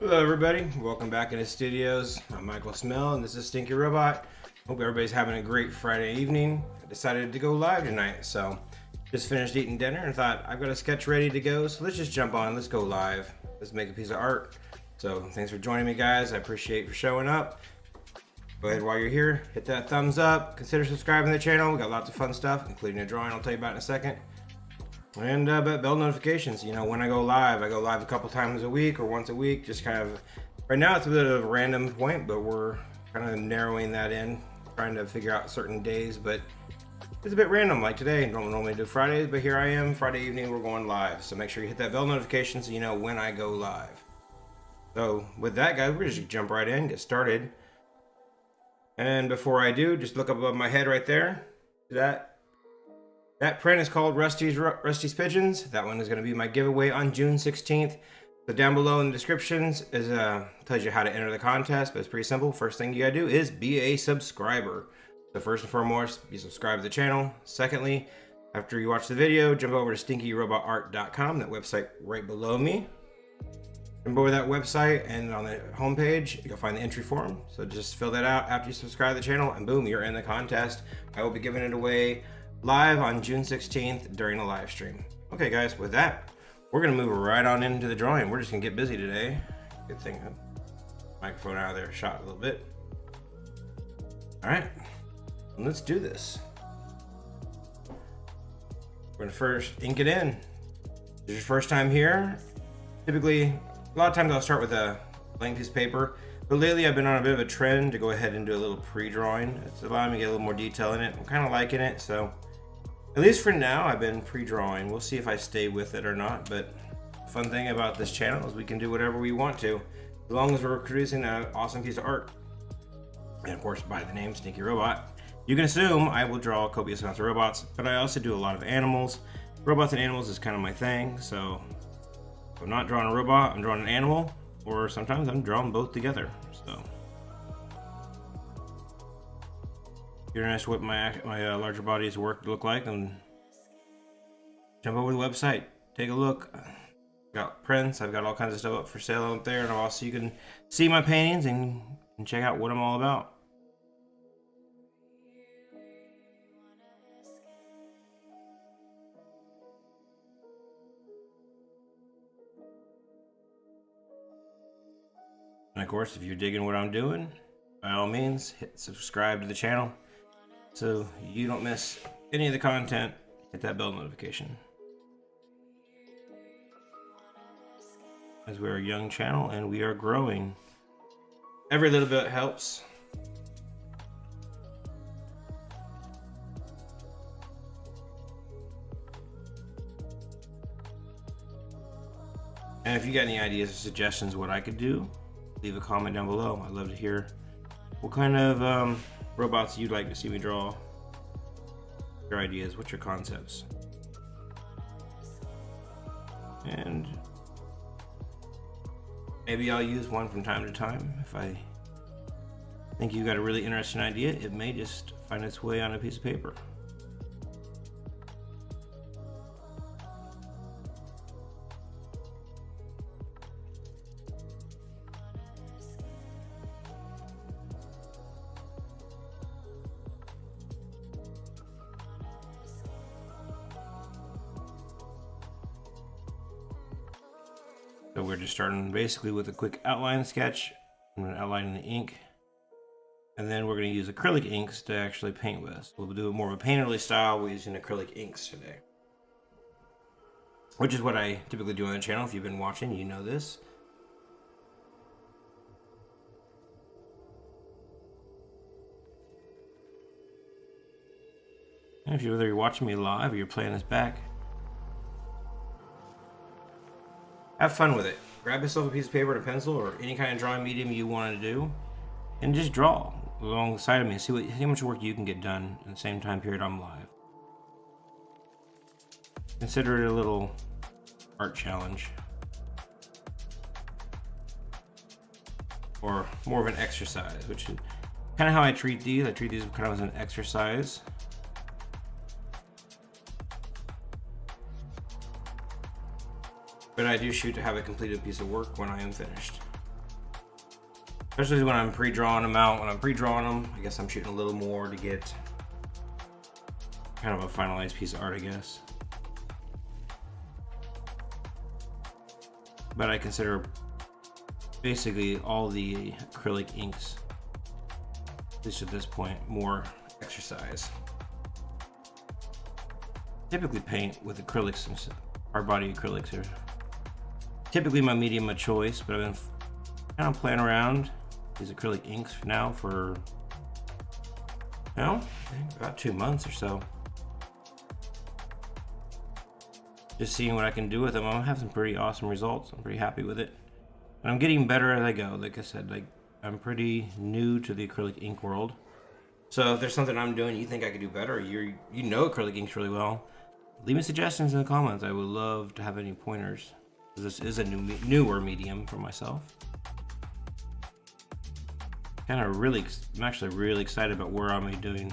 Hello everybody, welcome back into studios. I'm Michael Smell and this is Stinky Robot. Hope everybody's having a great Friday evening. I decided to go live tonight, so just finished eating dinner and thought I've got a sketch ready to go, so let's just jump on, let's go live. Let's make a piece of art. So thanks for joining me guys, I appreciate you for showing up. Go ahead while you're here, hit that thumbs up, consider subscribing to the channel. We got lots of fun stuff, including a drawing I'll tell you about in a second. And bell notifications, you know, when I go live a couple times a week or once a week, just kind of, right now it's a bit of a random point, but we're kind of narrowing that in, trying to figure out certain days, but it's a bit random, like today. I don't normally do Fridays, but here I am, Friday evening, we're going live. So make sure you hit that bell notification so you know when I go live. So with that guys, we're just jump right in, get started. And before I do, just look up above my head right there, see that? That print is called Rusty's Pigeons. That one is going to be my giveaway on June 16th. So down below in the descriptions is tells you how to enter the contest, but it's pretty simple. First thing you gotta do is be a subscriber. So first and foremost, be subscribed to the channel. Secondly, after you watch the video, jump over to stinkyrobotart.com, that website right below me. Jump over that website and on the homepage, you'll find the entry form. So just fill that out after you subscribe to the channel and boom, you're in the contest. I will be giving it away live on June 16th during a live stream. Okay guys, with that, we're gonna move right on into the drawing. We're just gonna get busy today. Good thing microphone out of there, shot a little bit. All right, let's do this. We're gonna first ink it in. If this is your first time here, typically, a lot of times I'll start with a blank piece of paper, but lately I've been on a bit of a trend to go ahead and do a little pre-drawing. It's allowing me to get a little more detail in it. I'm kind of liking it, so at least for now, I've been pre-drawing. We'll see if I stay with it or not, but the fun thing about this channel is we can do whatever we want to, as long as we're producing an awesome piece of art. And of course, by the name Stinky Robot, you can assume I will draw copious amounts of robots, but I also do a lot of animals. Robots and animals is kind of my thing, so if I'm not drawing a robot, I'm drawing an animal, or sometimes I'm drawing both together, so. If you're interested what my larger bodies work look like, and jump over to the website, take a look. I've got prints, I've got all kinds of stuff up for sale out there, and also you can see my paintings and check out what I'm all about. And of course, if you're digging what I'm doing, by all means, hit subscribe to the channel so you don't miss any of the content. Hit that bell notification. As we're a young channel and we are growing. Every little bit helps. And if you got any ideas or suggestions what I could do, leave a comment down below. I'd love to hear what kind of robots you'd like to see me draw. Your ideas, what's your concepts? And maybe I'll use one from time to time. If I think you got a really interesting idea, it may just find its way on a piece of paper. So we're just starting basically with a quick outline sketch. I'm going to outline in the ink. And then we're going to use acrylic inks to actually paint with. We'll do more of a painterly style. We're using acrylic inks today. Which is what I typically do on the channel. If you've been watching, you know this. And if whether you're watching me live or you're playing this back, have fun with it. Grab yourself a piece of paper and a pencil or any kind of drawing medium you want to do and just draw alongside of me and see how much work you can get done in the same time period I'm live. Consider it a little art challenge. Or more of an exercise, which is kind of how I treat these. I treat these kind of as an exercise. But I do shoot to have a completed piece of work when I am finished. Especially when I'm pre-drawing them out. When I'm pre-drawing them, I guess I'm shooting a little more to get kind of a finalized piece of art, I guess. But I consider basically all the acrylic inks, at least at this point, more exercise. Typically paint with acrylics, and hard body acrylics are typically my medium of choice, but I've been kind of playing around these acrylic inks now for, you know, about 2 months or so. Just seeing what I can do with them. I'm having some pretty awesome results. I'm pretty happy with it. And I'm getting better as I go. Like I said, like I'm pretty new to the acrylic ink world. So if there's something I'm doing you think I could do better, or you know acrylic inks really well, leave me suggestions in the comments. I would love to have any pointers. This is a newer medium for myself. I'm actually really excited about where I'm doing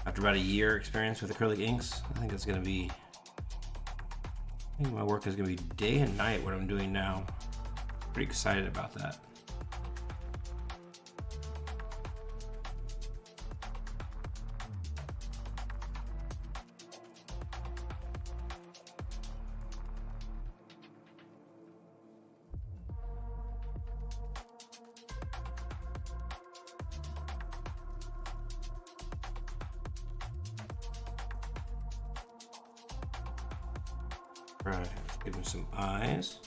after about a year experience with acrylic inks. I think my work is gonna be day and night what I'm doing now. Pretty excited about that. Right, let's give him some eyes.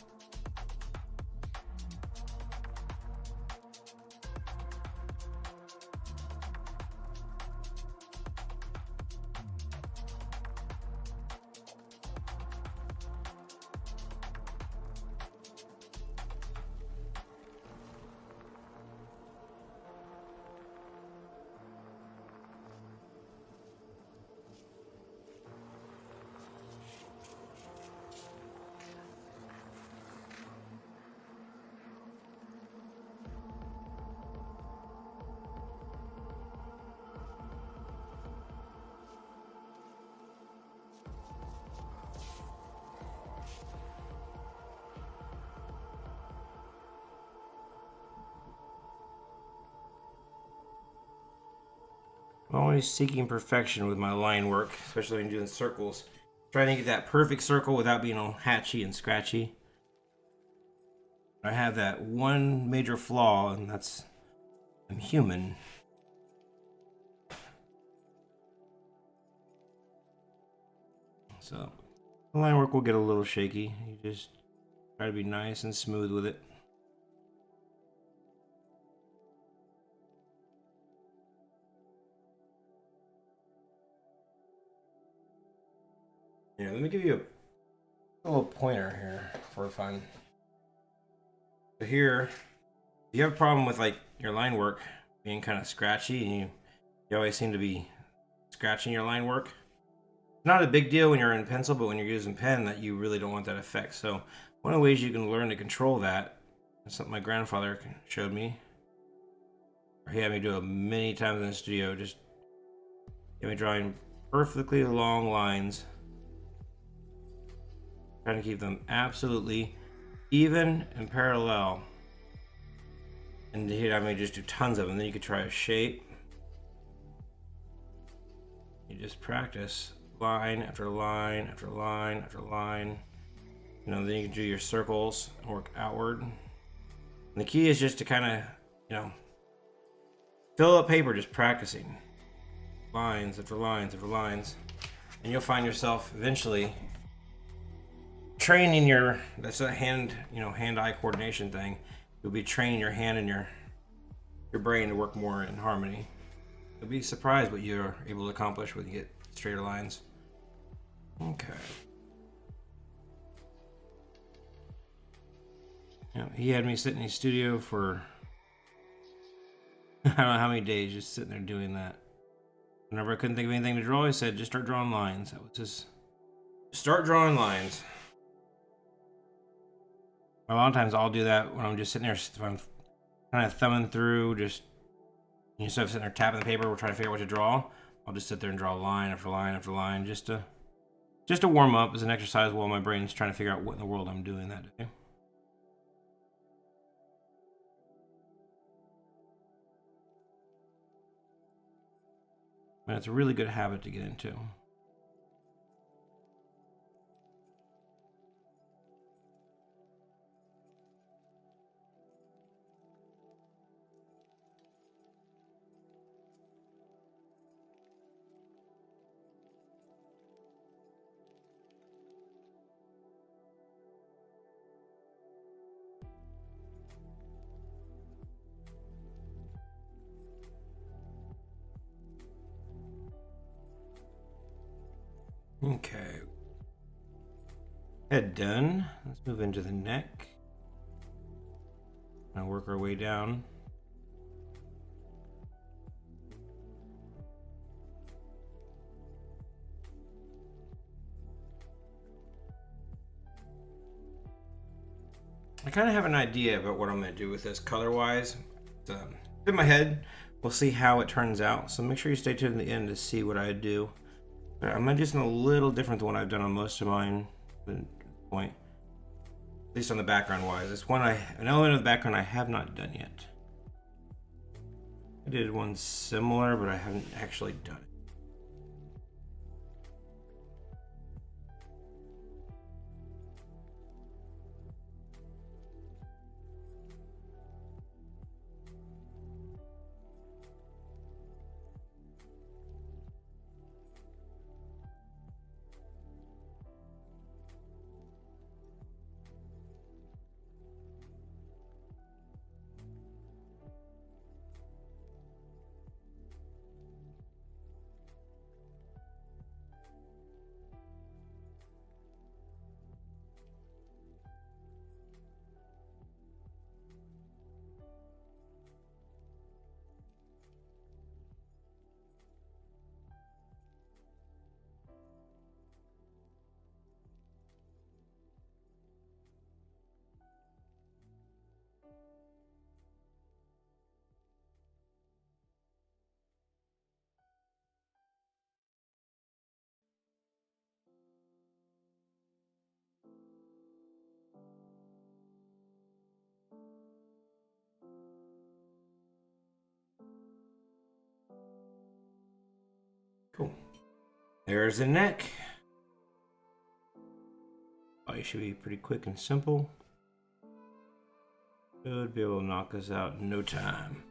I'm always seeking perfection with my line work, especially when doing circles. Trying to get that perfect circle without being all hatchy and scratchy. I have that one major flaw, and that's I'm human. So the line work will get a little shaky. You just try to be nice and smooth with it. Yeah, let me give you a little pointer here for fun. So here, if you have a problem with like your line work being kind of scratchy, and you always seem to be scratching your line work. It's not a big deal when you're in pencil, but when you're using pen, that you really don't want that effect. So one of the ways you can learn to control that, that's something my grandfather showed me. Or he had me do it many times in the studio. Just get me drawing perfectly long lines. Trying to keep them absolutely even and parallel. And he'd have me just do tons of them. Then you could try a shape. You just practice line after line after line after line. You know, then you can do your circles and work outward. And the key is just to kind of, you know, fill up paper just practicing. Lines after lines after lines. And you'll find yourself eventually training that's a hand-eye coordination thing. You'll be training your hand and your brain to work more in harmony. You'll be surprised what you're able to accomplish when you get straighter lines. Okay. You know, he had me sit in his studio for I don't know how many days just sitting there doing that. Whenever I couldn't think of anything to draw, he said, just start drawing lines. That was just start drawing lines. A lot of times I'll do that when I'm just sitting there, if I'm kind of thumbing through, just instead of sitting there tapping the paper, we're trying to figure out what to draw. I'll just sit there and draw line after line after line, just to warm up as an exercise while my brain's trying to figure out what in the world I'm doing that day. And it's a really good habit to get into. Okay. Head done. Let's move into the neck. Now work our way down. I kind of have an idea about what I'm going to do with this color-wise. It's in my head. We'll see how it turns out. So make sure you stay tuned to the end to see what I do. I'm going to do something a little different than what I've done on most of mine. At least on the background-wise. It's an element of the background I have not done yet. I did one similar, but I haven't actually done it. Cool. There's the neck. It should be pretty quick and simple. Should be able to knock this out in no time.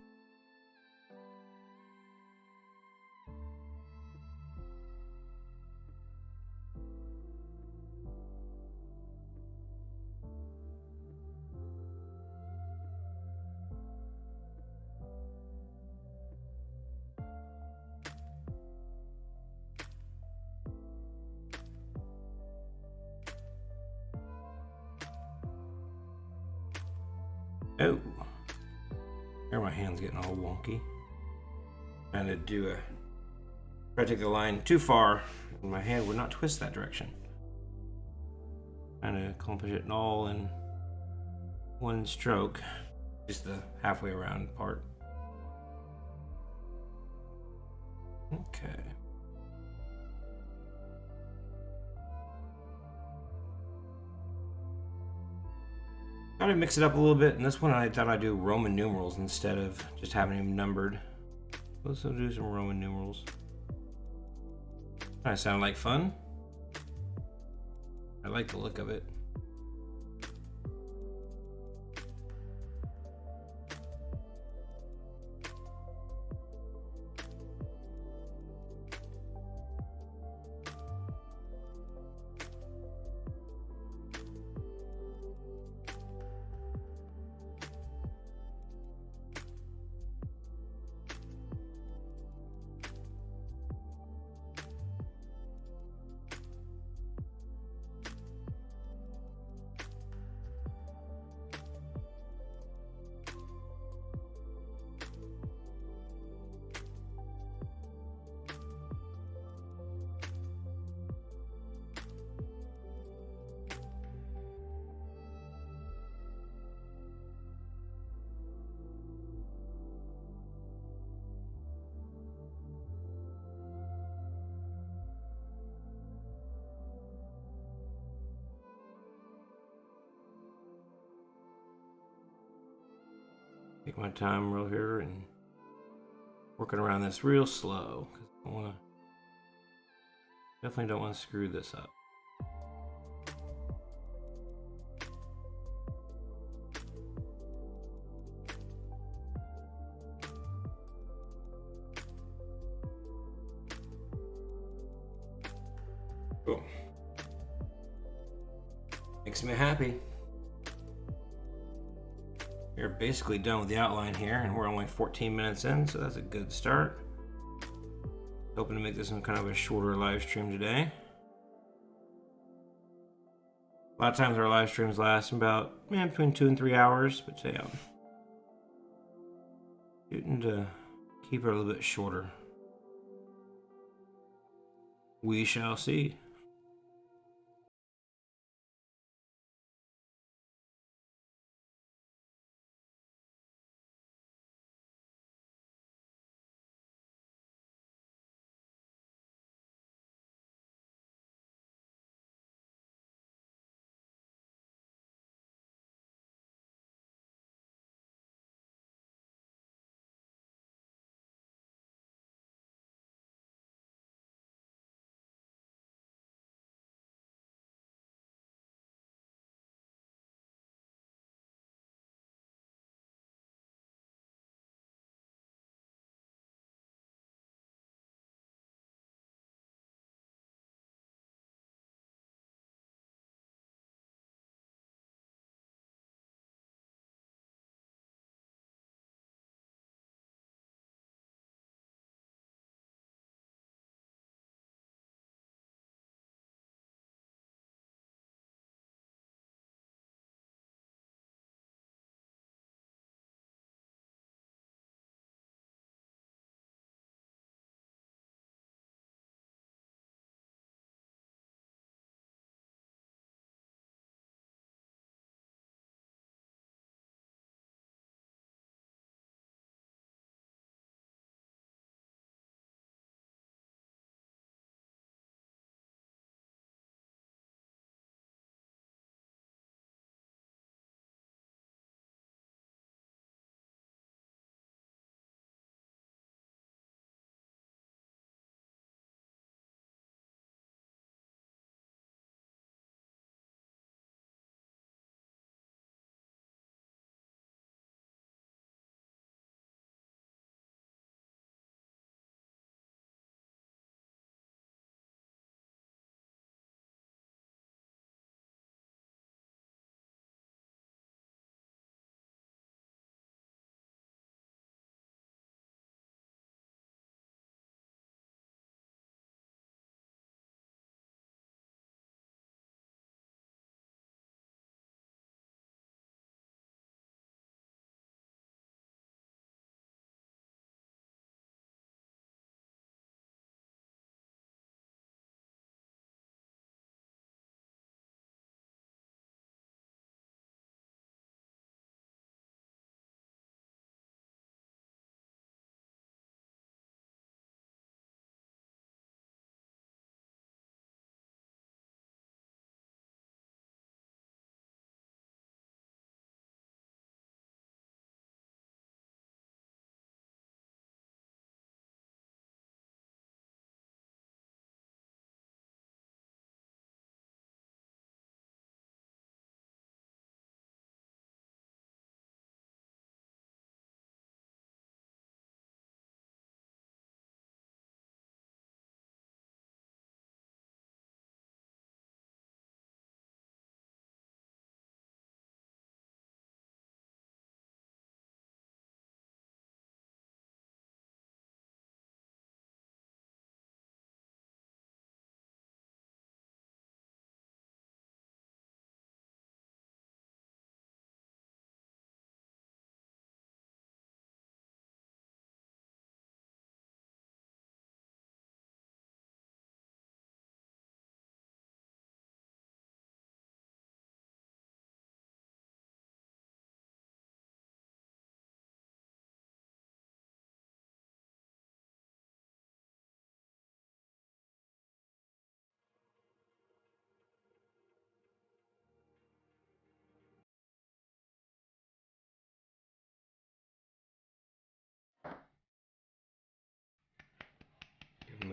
Oh, there my hand's getting all wonky. Trying to try to take the line too far, and my hand would not twist that direction. Trying to accomplish it all in one stroke, just the halfway around part. Okay. Try to mix it up a little bit, and this one I thought I'd do Roman numerals instead of just having them numbered. Let's do some Roman numerals. Kind of sound like fun. I like the look of it. Take my time real here and working around this real slow. Definitely don't want to screw this up. Cool. Makes me happy. We're basically done with the outline here, and we're only 14 minutes in, so that's a good start. Hoping to make this some kind of a shorter live stream today. A lot of times our live streams last about between 2 and 3 hours, but today I'm shooting to keep it a little bit shorter. We shall see.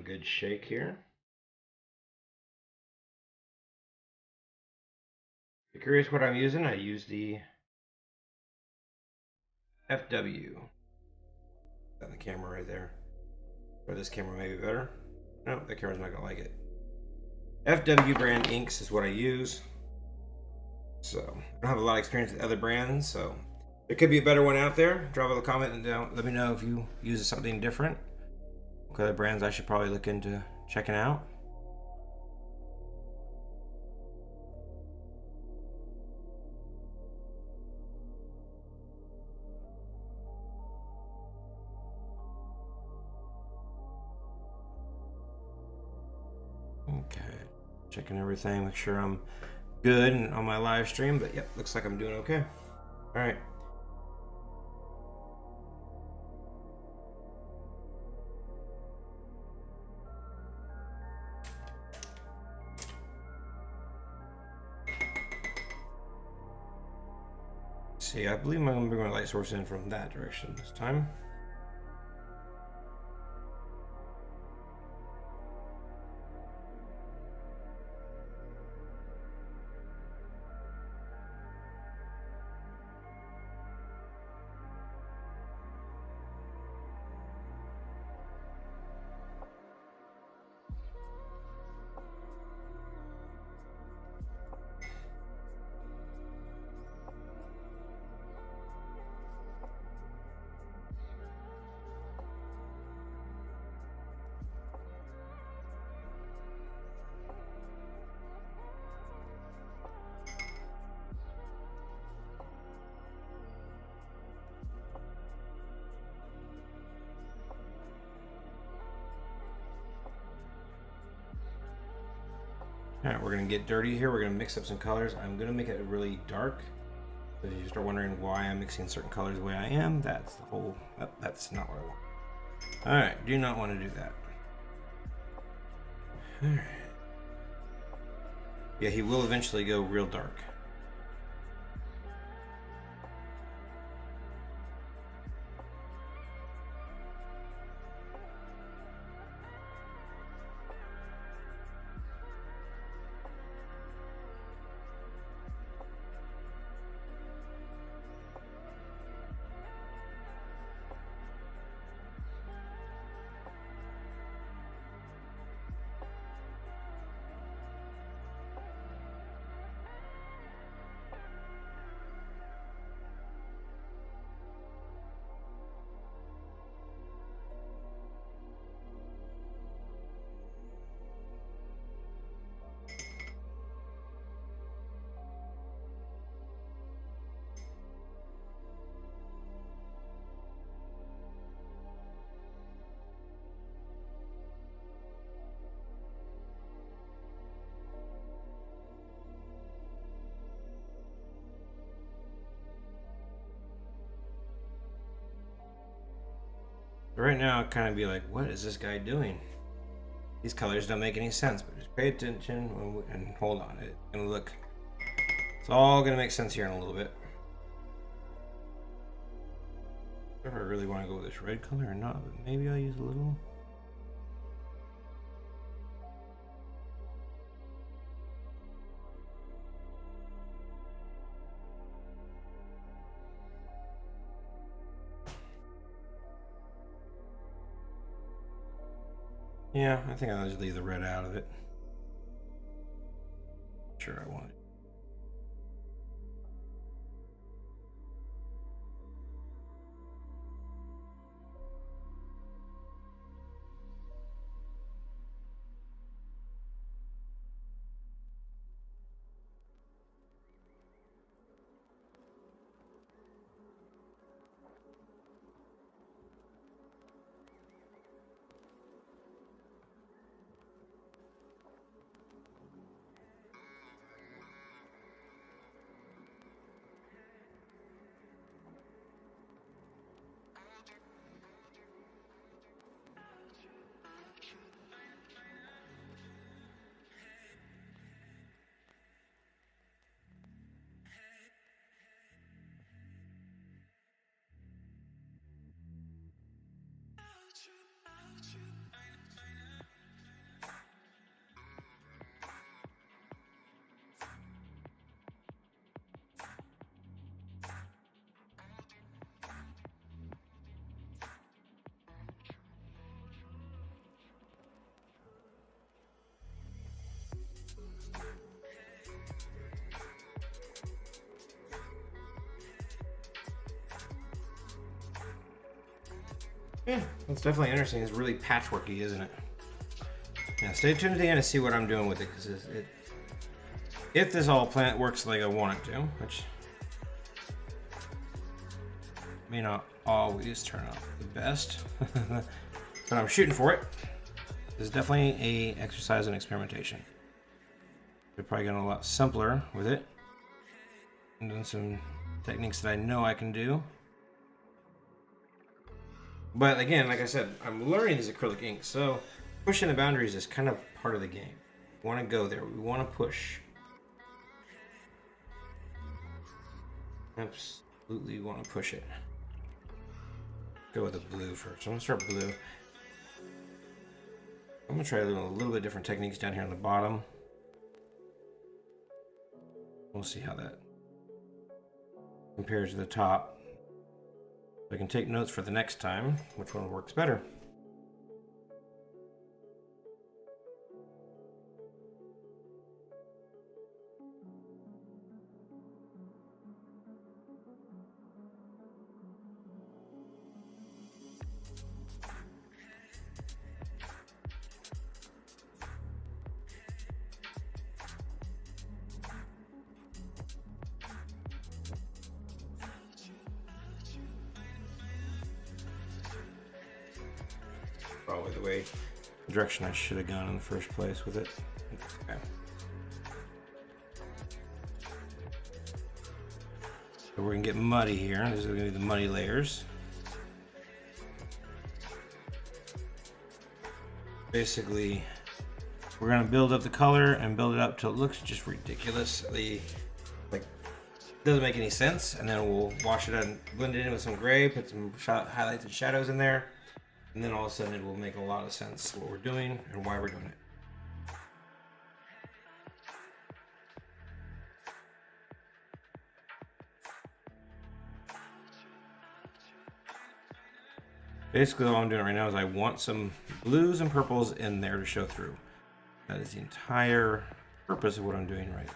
good shake here. If you're curious what I'm using, I use the FW. Got the camera right there. Or this camera may be better. No, that camera's not gonna like it. FW brand inks is what I use. So I don't have a lot of experience with other brands, so there could be a better one out there. Drop a comment and let me know if you use something different. What other brands I should probably look into checking out. Okay, checking everything, make sure I'm good and on my live stream, but yep, looks like I'm doing okay. All right. See, I believe I'm going to bring my light source in from that direction this time. All right, we're gonna get dirty here. We're gonna mix up some colors. I'm gonna make it really dark. If you start wondering why I'm mixing certain colors the way I am, that's the whole, oh, that's not what I want. All right, do not want to do that. All right. Yeah, he will eventually go real dark. Right now, I'd kind of be like, what is this guy doing? These colors don't make any sense, but just pay attention and hold on. It's gonna look, it's all gonna make sense here in a little bit. I don't know if I really want to go with this red color or not, but maybe I'll use a little. Yeah, I think I'll just leave the red out of it. Sure, I want it. Yeah, it's definitely interesting. It's really patchworky, isn't it? Yeah, stay tuned to the end to see what I'm doing with it, because if this all plant works like I want it to, which may not always turn out the best, but I'm shooting for it. This is definitely a exercise in experimentation. They're probably getting a lot simpler with it. I'm doing some techniques that I know I can do. But again, like I said, I'm learning these acrylic inks, so pushing the boundaries is kind of part of the game. We want to go there. We want to push. Absolutely want to push it. Go with the blue first. I'm going to start blue. I'm going to try doing a little bit different techniques down here on the bottom. We'll see how that compares to the top. I can take notes for the next time, which one works better. Probably the direction I should have gone in the first place with it. Okay. So we're gonna get muddy here. These are gonna be the muddy layers. Basically, we're gonna build up the color and build it up till it looks just ridiculously like doesn't make any sense, and then we'll wash it out and blend it in with some gray, put some highlights and shadows in there. And then all of a sudden it will make a lot of sense what we're doing and why we're doing it. Basically all I'm doing right now is I want some blues and purples in there to show through. That is the entire purpose of what I'm doing right now.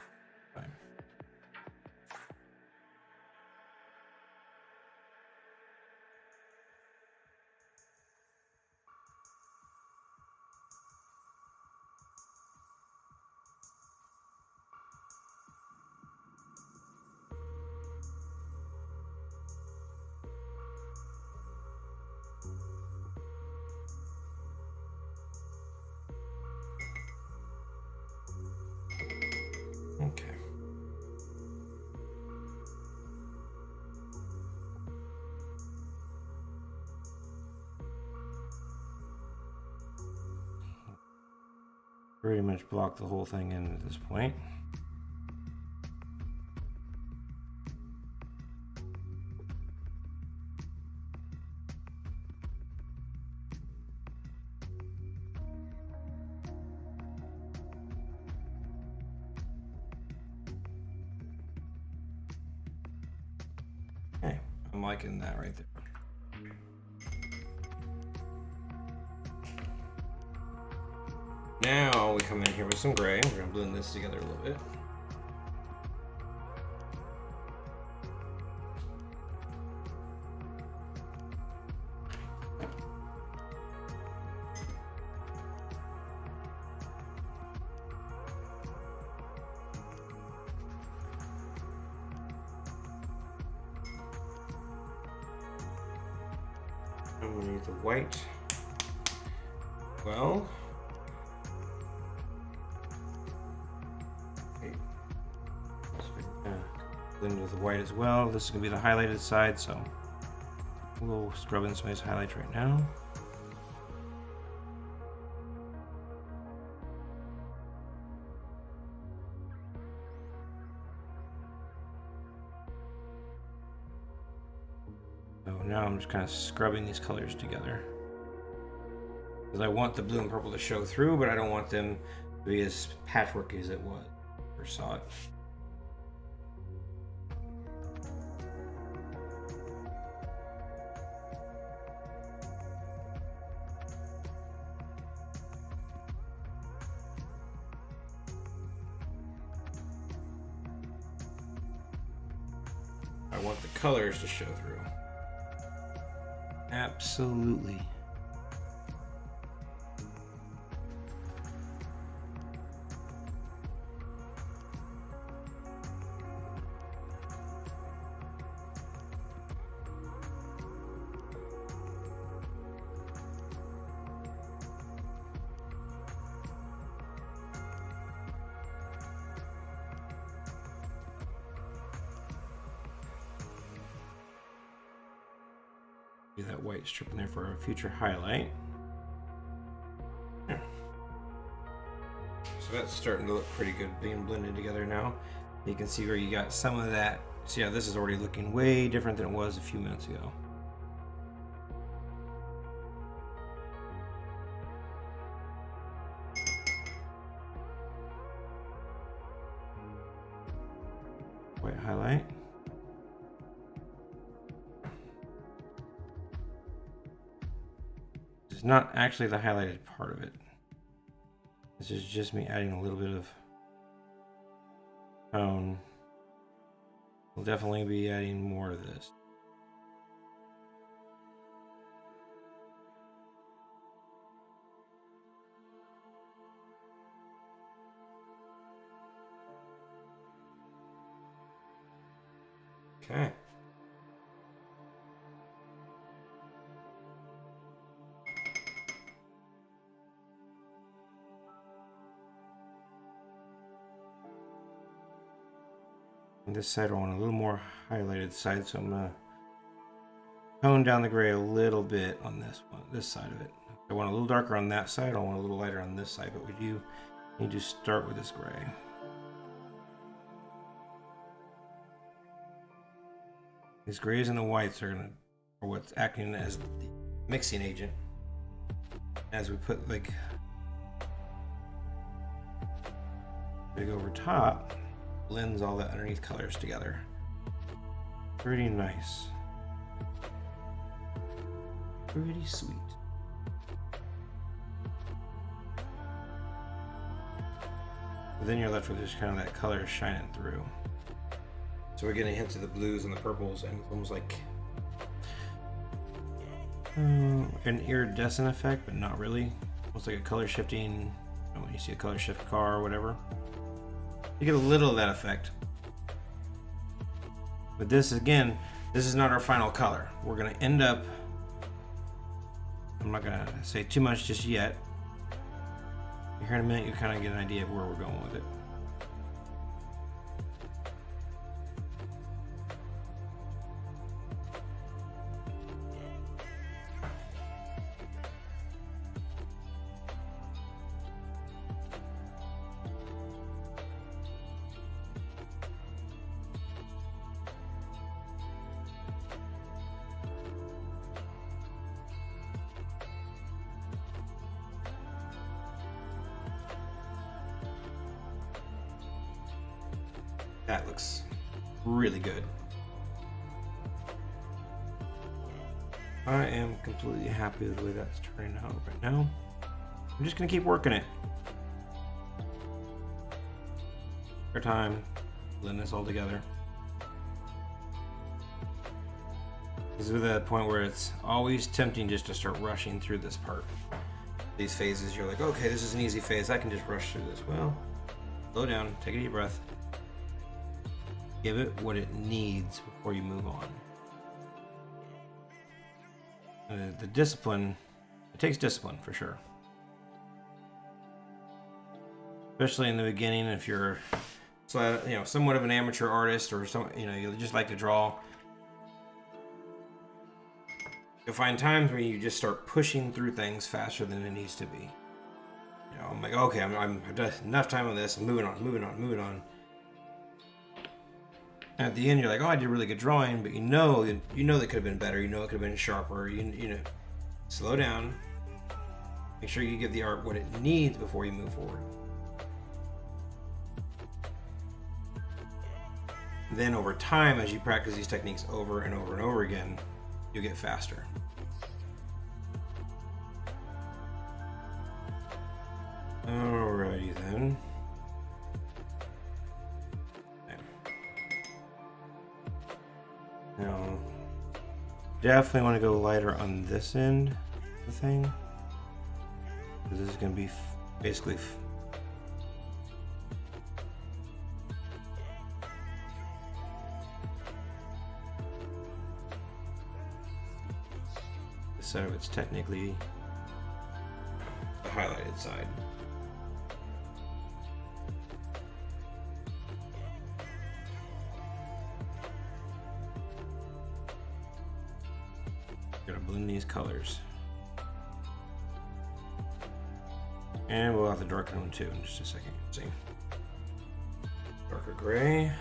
Okay. Pretty much block the whole thing in at this point. Okay, I'm liking that right there. Now we come in here with some gray. We're gonna blend this together a little bit. I'm gonna use the white. Well. Blend with the white as well. This is going to be the highlighted side, so we'll scrub in some of these highlights right now. So now I'm just kind of scrubbing these colors together. Because I want the blue and purple to show through, but I don't want them to be as patchworky as it was when I first saw it. I want the colors to show through. Absolutely. That white strip in there for a future highlight. So that's starting to look pretty good being blended together now. You can see where you got some of that. See how this is already looking way different than it was a few minutes ago. White highlight. It's not actually the highlighted part of it. This is just me adding a little bit of tone. We'll definitely be adding more of this. Okay. This side I want a little more highlighted side, so I'm gonna tone down the gray a little bit on this one, this side of it. I want a little darker on that side, I want a little lighter on this side, but we do need to start with this gray. These grays and the whites are what's acting as the mixing agent as we put like big over top. Blends all the underneath colors together. Pretty nice. Pretty sweet. But then you're left with just kind of that color shining through. So we're getting hints of the blues and the purples, and it's almost like an iridescent effect, but not really. Almost like a color shifting, you know, when you see a color shift car or whatever. You get a little of that effect. But this, again, this is not our final color. We're gonna end up, I'm not gonna say too much just yet. Here in a minute, you kind of get an idea of where we're going with it. That looks really good. I am completely happy with the way that's turning out right now. I'm just gonna keep working it. Our time, blend this all together. This is the point where it's always tempting just to start rushing through this part. These phases, you're like, okay, this is an easy phase. I can just rush through this. Well, slow down, take a deep breath. Give it what it needs before you move on. The discipline, it takes discipline for sure. Especially in the beginning, if you're, somewhat of an amateur artist, or you just like to draw. You'll find times where you just start pushing through things faster than it needs to be. I'm like, okay, I've done enough time on this. I'm moving on. At the end, you're like, oh, I did a really good drawing, but you know that could have been better. You know it could have been sharper. Slow down. Make sure you give the art what it needs before you move forward. Then over time, as you practice these techniques over and over and over again, you'll get faster. Alrighty then. Now, Definitely want to go lighter on this end of the thing. This is going to be basically this side of it's technically the highlighted side. Gonna blend these colors. And we'll have to darken them too in just a second. See, darker gray.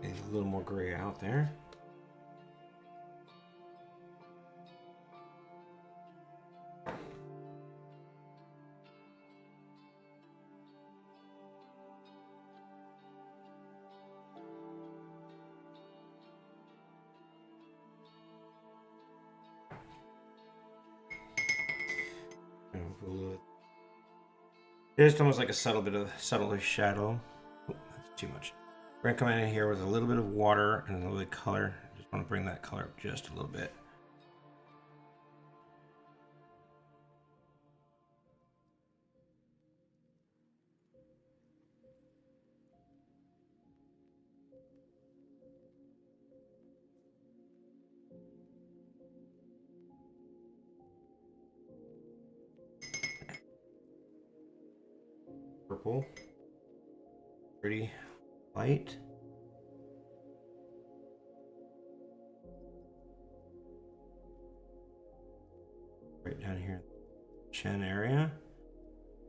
A little more gray out there. Just almost like a subtle shadow. Oh, that's too much. We're gonna come in here with a little bit of water and a little bit of color. Just want to bring that color up just a little bit. Purple, pretty light. Right down here, chin area.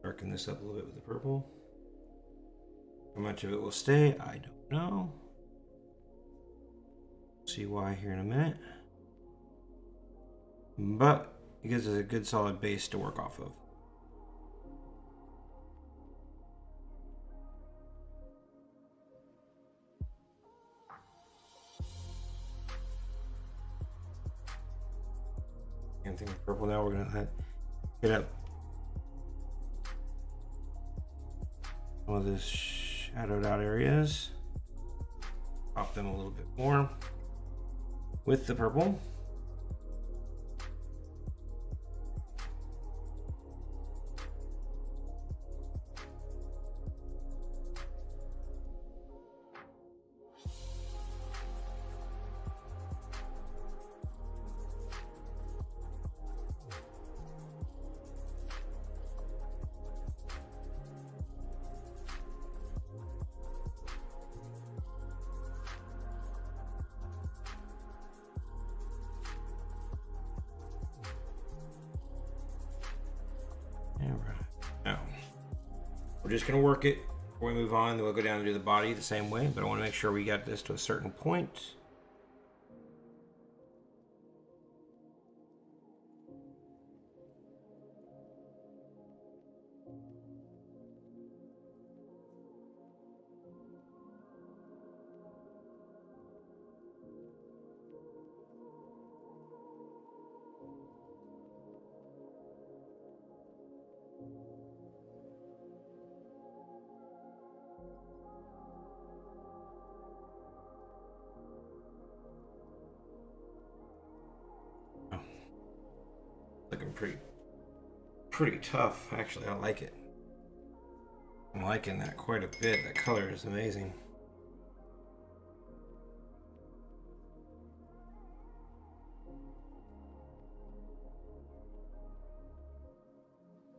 Darken this up a little bit with the purple. How much of it will stay, I don't know. See why here in a minute. But it gives us a good solid base to work off of. Same thing with purple. Now we're gonna get up some of these shadowed out areas. Pop them a little bit more with the purple. Now, we're just going to work it before we move on. Then we'll go down and do the body the same way, but I want to make sure we got this to a certain point. Looking pretty tough. Actually, I like it. I'm liking that quite a bit. That color is amazing.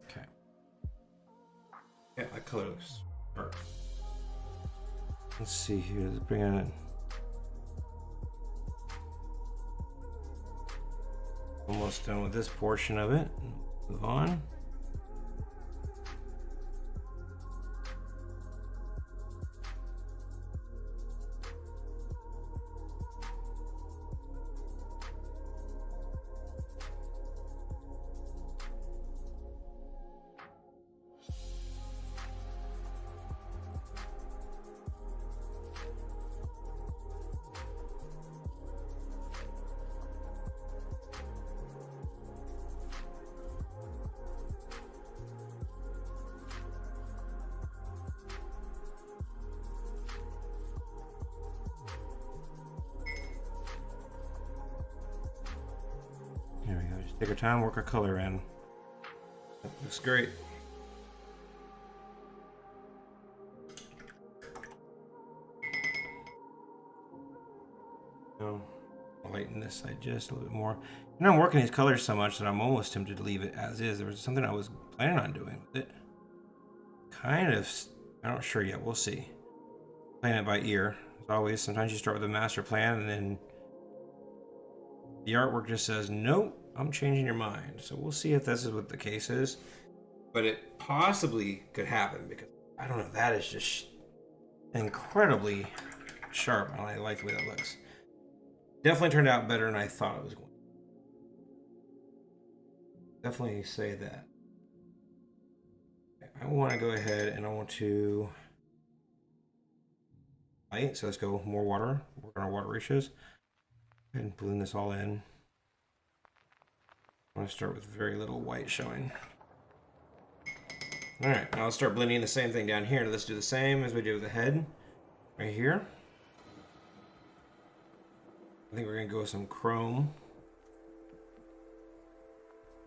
Okay. Yeah, that color looks sharp. Let's see here. Let's bring it in. Almost done with this portion of it. Move on. Take our time, work our color in. That looks great. Now, I'll lighten this side just a little bit more. And I'm working these colors so much that I'm almost tempted to leave it as is. There was something I was planning on doing with it. Kind of, I'm not sure yet. We'll see. Playing it by ear, as always. Sometimes you start with a master plan and then the artwork just says, nope, I'm changing your mind. So we'll see if this is what the case is. But it possibly could happen because, I don't know, that is just incredibly sharp. I like the way that looks. Definitely turned out better than I thought it was going to. Definitely say that. I want to go ahead and I want to light. So let's go more water. Work on our water ratios. And blend this all in. I want to start with very little white showing. Alright, now let's start blending the same thing down here. Let's do the same as we did with the head. Right here. I think we're going to go with some chrome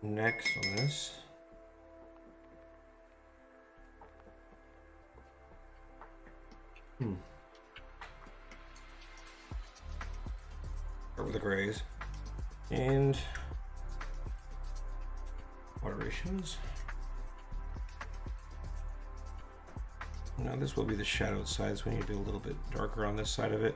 next on this. Start with the grays. And water ratios. Now this will be the shadowed side, so we need to do a little bit darker on this side of it.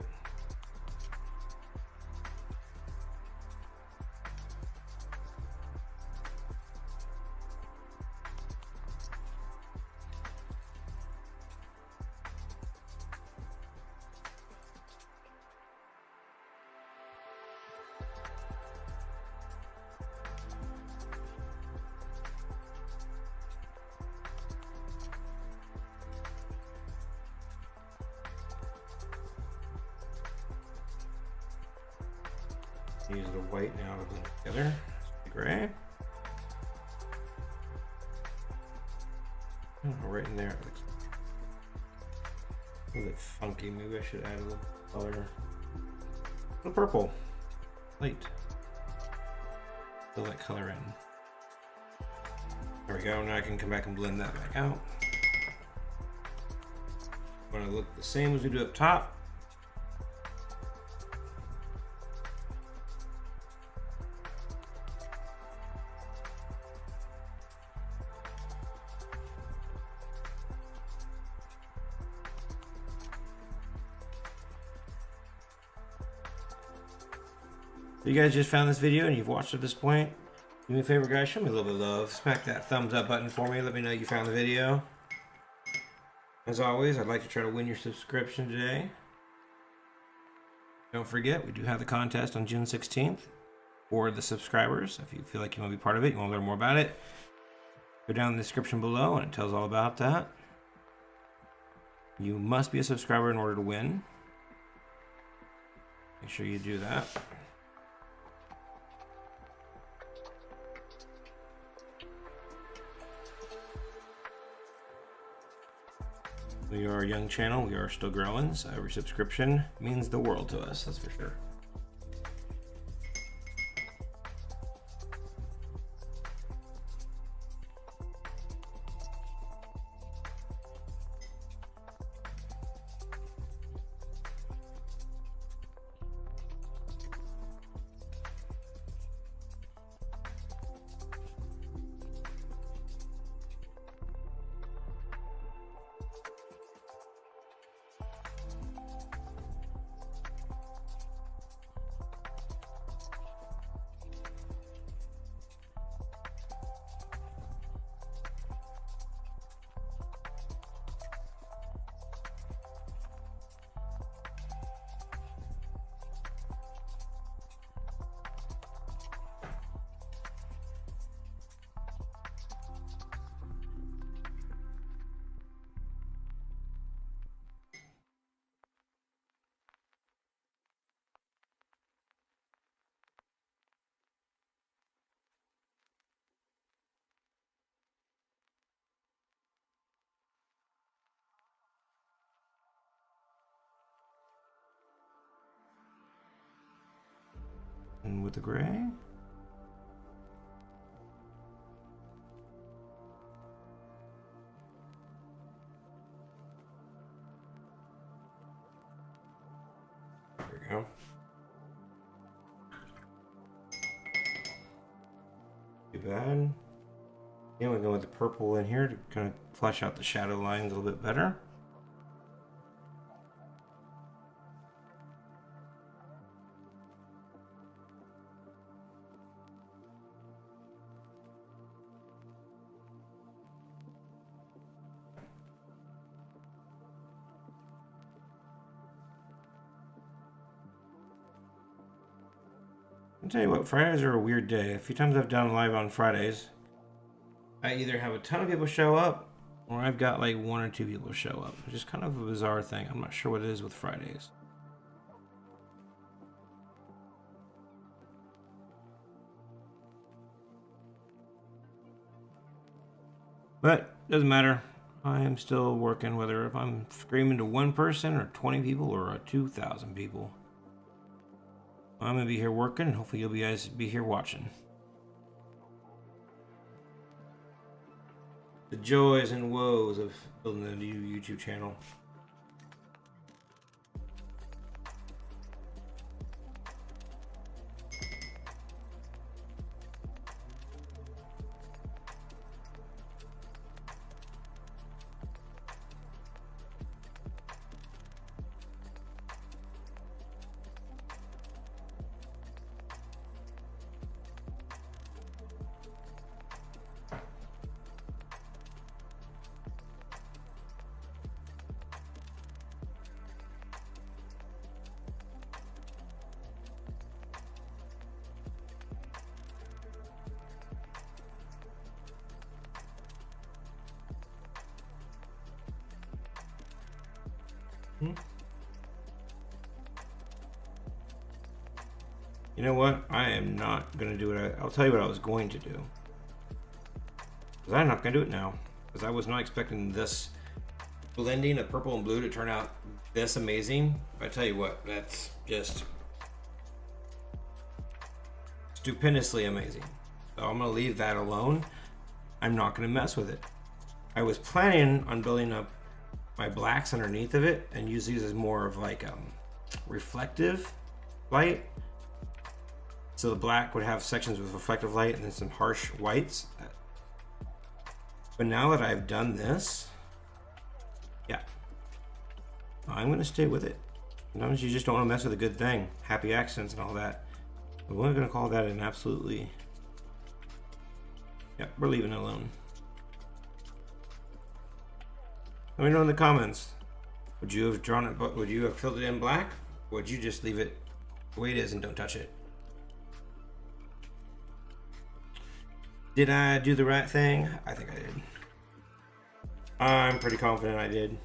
Use the white now to blend together. The gray. Oh, right in there. It looks a little bit funky. Maybe I should add a little color. A little purple. Light. Fill that color in. There we go. Now I can come back and blend that back out. Want to look the same as we do up top. If you guys just found this video and you've watched at this point, do me a favor, guys, show me a little bit of love. Smack that thumbs up button for me. Let me know you found the video. As always, I'd like to try to win your subscription today. Don't forget, we do have the contest on June 16th for the subscribers. If you feel like you want to be part of it, you want to learn more about it, go down in the description below and it tells all about that. You must be a subscriber in order to win. Make sure you do that. We are a young channel, we are still growing, so every subscription means the world to us, that's for sure. And with the gray. Too bad. Yeah, we go with the purple in here to kind of flesh out the shadow lines a little bit better. I'll tell you what, Fridays are a weird day. A few times I've done live on Fridays, I either have a ton of people show up, or I've got like 1 or 2 people show up, which is kind of a bizarre thing. I'm not sure what it is with Fridays. But doesn't matter. I am still working, whether if I'm screaming to 1 person or 20 people or 2,000 people. I'm gonna be here working, and hopefully you'll guys be here watching. The joys and woes of building a new YouTube channel. You know what? I am not going to do it. I'll tell you what I was going to do. Because I'm not going to do it now. Because I was not expecting this blending of purple and blue to turn out this amazing. But I tell you what, that's just stupendously amazing. So I'm going to leave that alone. I'm not going to mess with it. I was planning on building up my blacks underneath of it and use these as more of like reflective light. So the black would have sections with reflective light and then some harsh whites. But now that I've done this, yeah, I'm gonna stay with it. Sometimes you just don't want to mess with a good thing. Happy accents and all that. But we're gonna call that an absolutely, yeah, we're leaving it alone. Let me know in the comments. Would you have drawn it, but would you have filled it in black? Or would you just leave it the way it is and don't touch it? Did I do the right thing? I think I did. I'm pretty confident I did.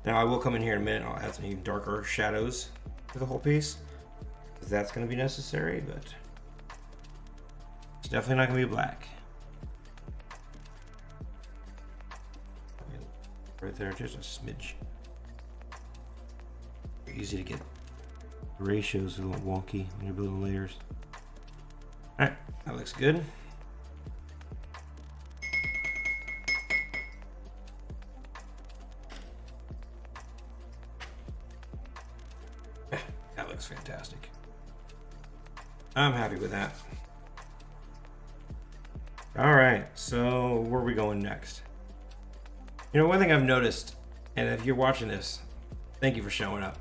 Now I will come in here in a minute. I'll add some even darker shadows to the whole piece, because that's going to be necessary, but it's definitely not going to be black. Right there, just a smidge. Easy to get. The ratios a little wonky when you're building layers. Alright, that looks good. That looks fantastic. I'm happy with that. Alright, so where are we going next? You know, one thing I've noticed, and if you're watching this, thank you for showing up.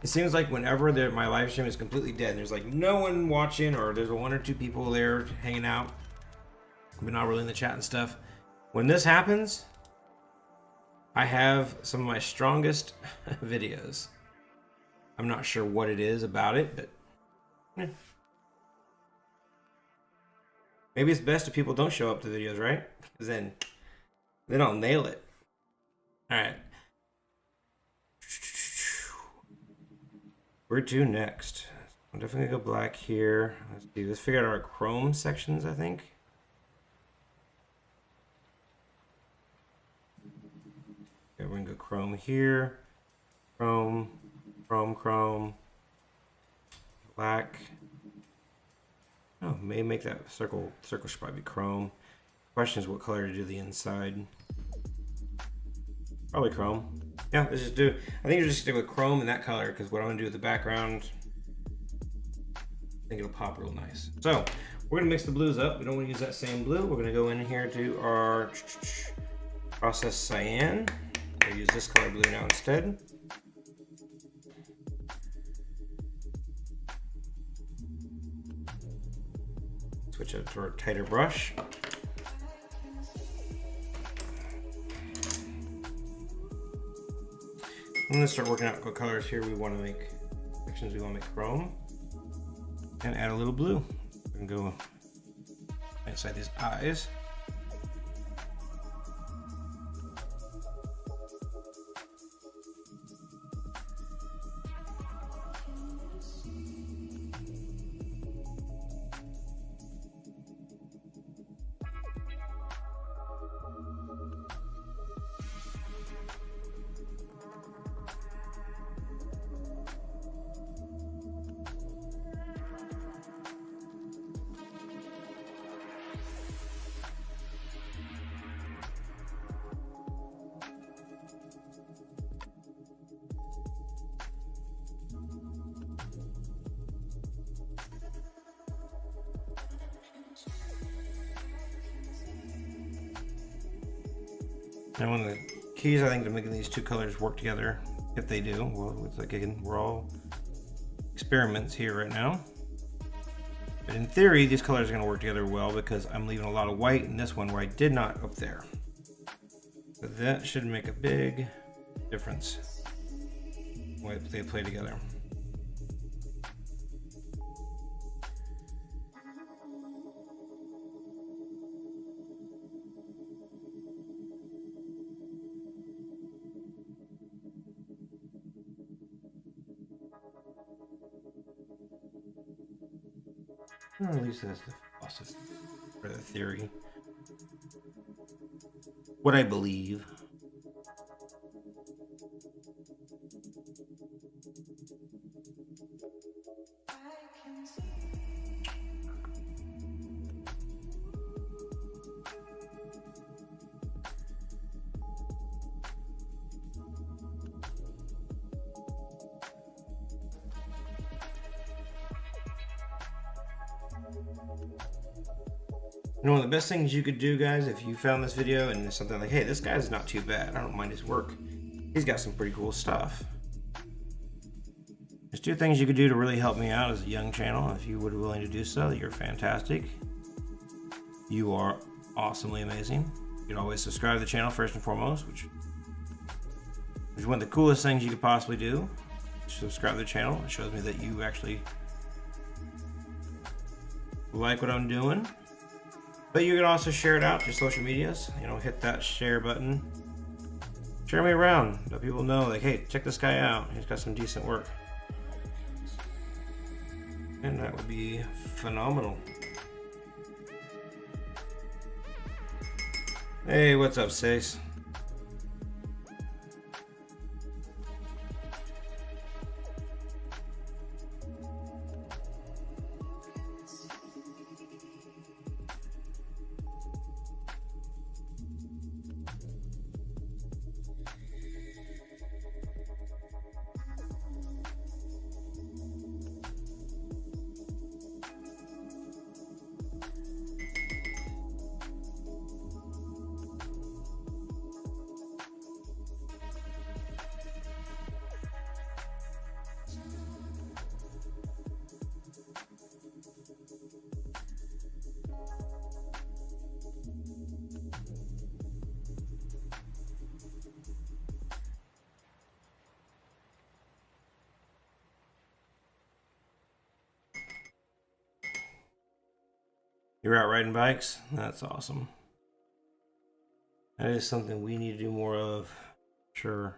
It seems like whenever my live stream is completely dead, and there's like no one watching, or there's 1 or 2 people there hanging out, but not really in the chat and stuff. When this happens, I have some of my strongest videos. I'm not sure what it is about it, but maybe it's best if people don't show up to videos, right? Because then I'll nail it. All right. Where to next? I'm definitely gonna go black here. Let's see. Let's figure out our chrome sections, I think. Okay, we're gonna go chrome here. Chrome, chrome, chrome. Black. Oh, may make that circle. Circle should probably be chrome. Question is what color to do the inside. Probably chrome. Yeah, let's just do. I think you'll just stick with chrome and that color, because what I'm gonna do with the background, I think it'll pop real nice. So We're gonna mix the blues up. We don't want to use that same blue. We're gonna go in here to our process cyan. We'll use this color blue now instead. Switch it to a tighter brush. I'm gonna start working out what colors here we want to make. Sections we want to make chrome. And add a little blue. We can go inside these eyes. And one of the keys, I think, to making these two colors work together, if they do, well, it's like, again, we're all experiments here right now. But in theory, these colors are going to work together well because I'm leaving a lot of white in this one where I did not up there. But that should make a big difference when they play together. Or at least that's the philosophy or the theory. What I believe. You know, one of the best things you could do, guys, if you found this video and it's something like, hey, this guy's not too bad, I don't mind his work, he's got some pretty cool stuff. There's two things you could do to really help me out as a young channel. If you would be willing to do so, you're fantastic. You are awesomely amazing. You can always subscribe to the channel first and foremost, which is one of the coolest things you could possibly do. Subscribe to the channel. It shows me that you actually like what I'm doing. But you can also share it out to your social medias. You know, hit that share button. Share me around. Let people know, like, hey, check this guy out. He's got some decent work. And that would be phenomenal. Hey, what's up, Sace? You're out riding bikes? That's awesome. That is something we need to do more of. Sure.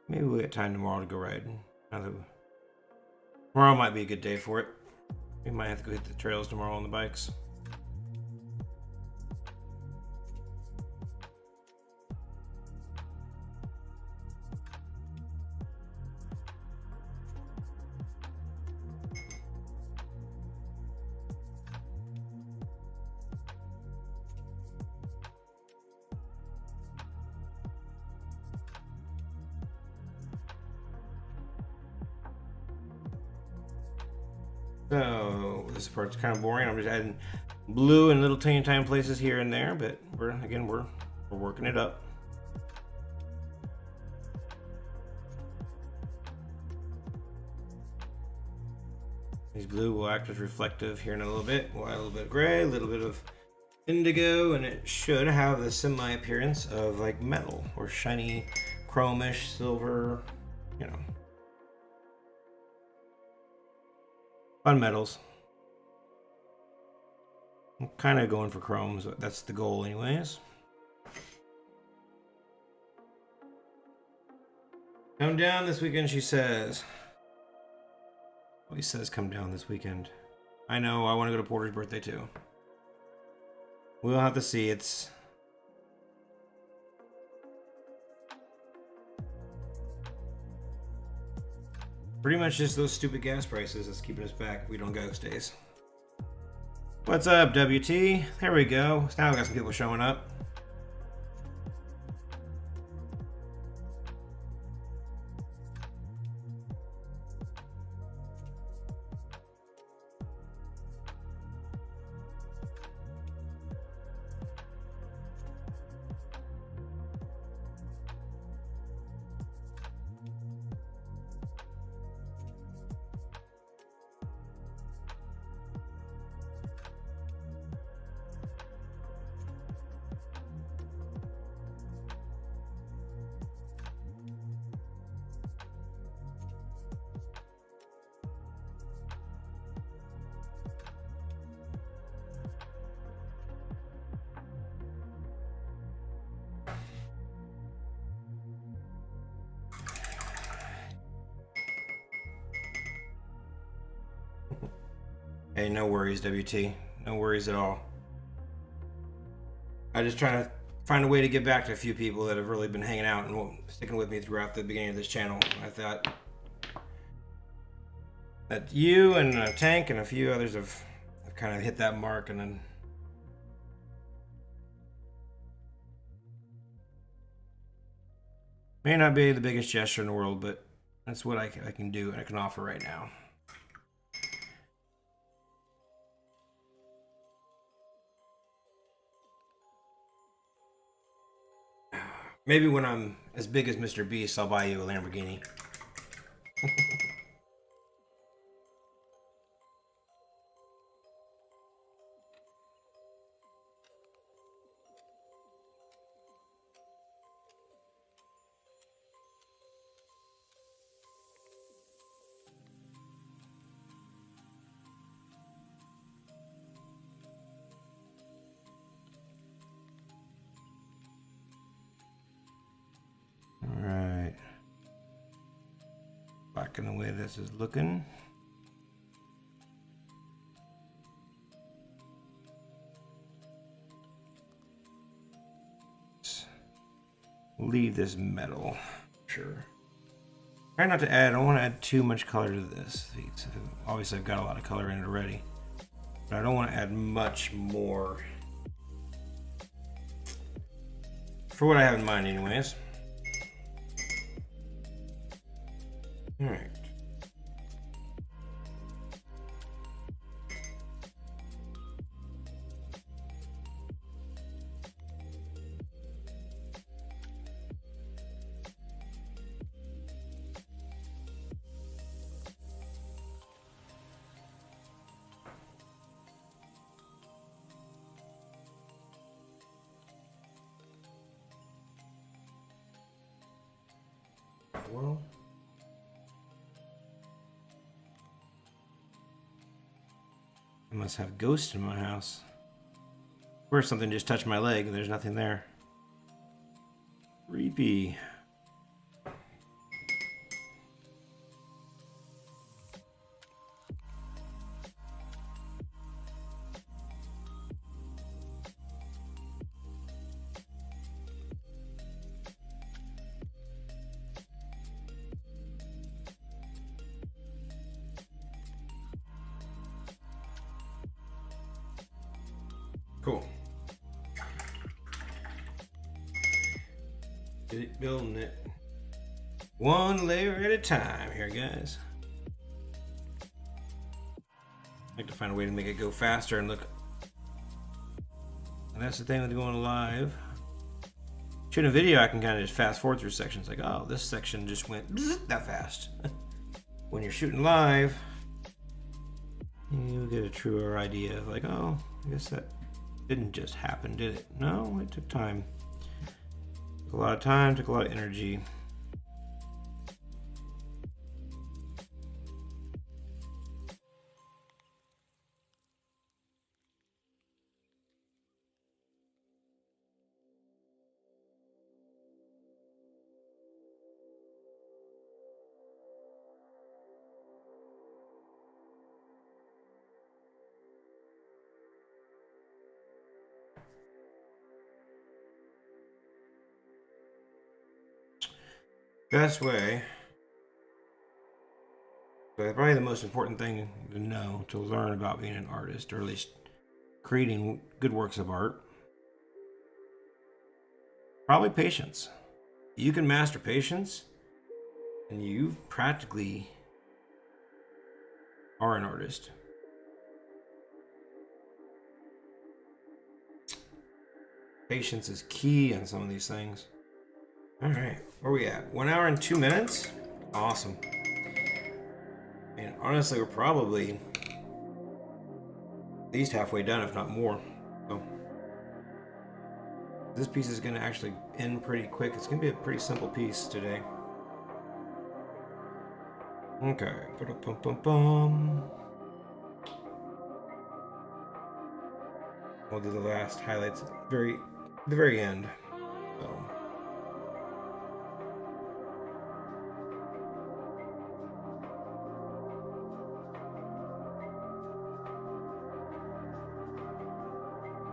Maybe we'll get time tomorrow to go riding. Tomorrow might be a good day for it. We might have to go hit the trails tomorrow on the bikes. So this part's kind of boring. I'm just adding blue in little tiny places here and there, but we're working it up. These blue will act as reflective here in a little bit. We'll add a little bit of gray, a little bit of indigo, and it should have the semi appearance of like metal or shiny chromish silver, you know, fun metals. I'm kind of going for chromes. That's the goal anyways. Come down this weekend, she says. He says come down this weekend. I know, I want to go to Porter's birthday too. We'll have to see. It's pretty much just those stupid gas prices that's keeping us back if we don't go stays. What's up, WT? There we go. Now we got some people showing up. Hey, no worries, WT. No worries at all. I just trying to find a way to get back to a few people that have really been hanging out and sticking with me throughout the beginning of this channel. I thought that you and Tank and a few others have kind of hit that mark, and then may not be the biggest gesture in the world, but that's what I can do and I can offer right now. Maybe when I'm as big as Mr. Beast, I'll buy you a Lamborghini. Liking the way this is looking. Leave this metal. Sure. Try not to add, I don't want to add too much color to this. Obviously I've got a lot of color in it already, but I don't want to add much more for what I have in mind anyways. All right. Well, I must have ghosts in my house. Or something just touched my leg and there's nothing there. Creepy. Cool. Get it building it. One layer at a time here, guys. like to find a way to make it go faster and look. And that's the thing with going live. Shooting a video, I can kind of just fast forward through sections. Like, oh, this section just went that fast. When you're shooting live, you get a truer idea of like, oh, I guess that didn't just happen, did it? No, it took time. Took a lot of time, took a lot of energy. Best way, but probably the most important thing to know, to learn about being an artist, or at least creating good works of art, probably patience. You can master patience, and you practically are an artist. Patience is key in some of these things. All right, where are we at? 1 hour and 2 minutes? Awesome. And honestly, we're probably at least halfway done, if not more. So this piece is going to actually end pretty quick. It's going to be a pretty simple piece today. Okay. We'll do the last highlights at the very end. So.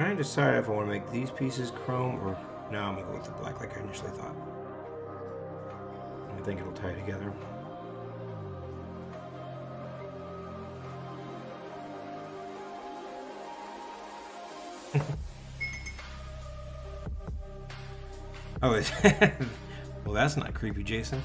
I decide if I want to make these pieces chrome or no, I'm gonna go with the black like I initially thought. I think it'll tie together. Oh, it's well, that's not creepy, Jason.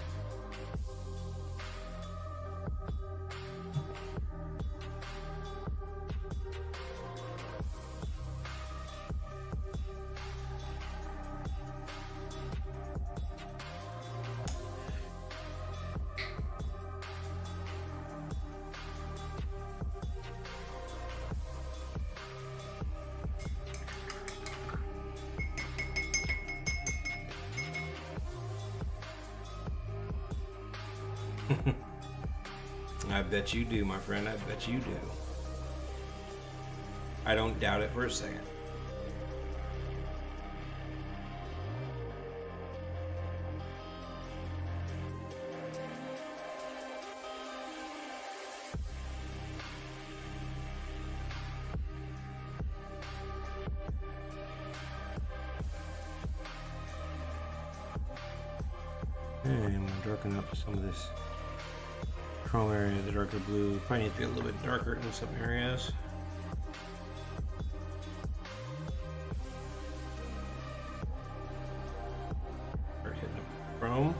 I bet you do, my friend. I bet you do. I don't doubt it for a second. Okay, I'm going to darken up some of this chrome area, the darker blue. Probably need to be a little bit darker in some areas. Start hitting the chrome.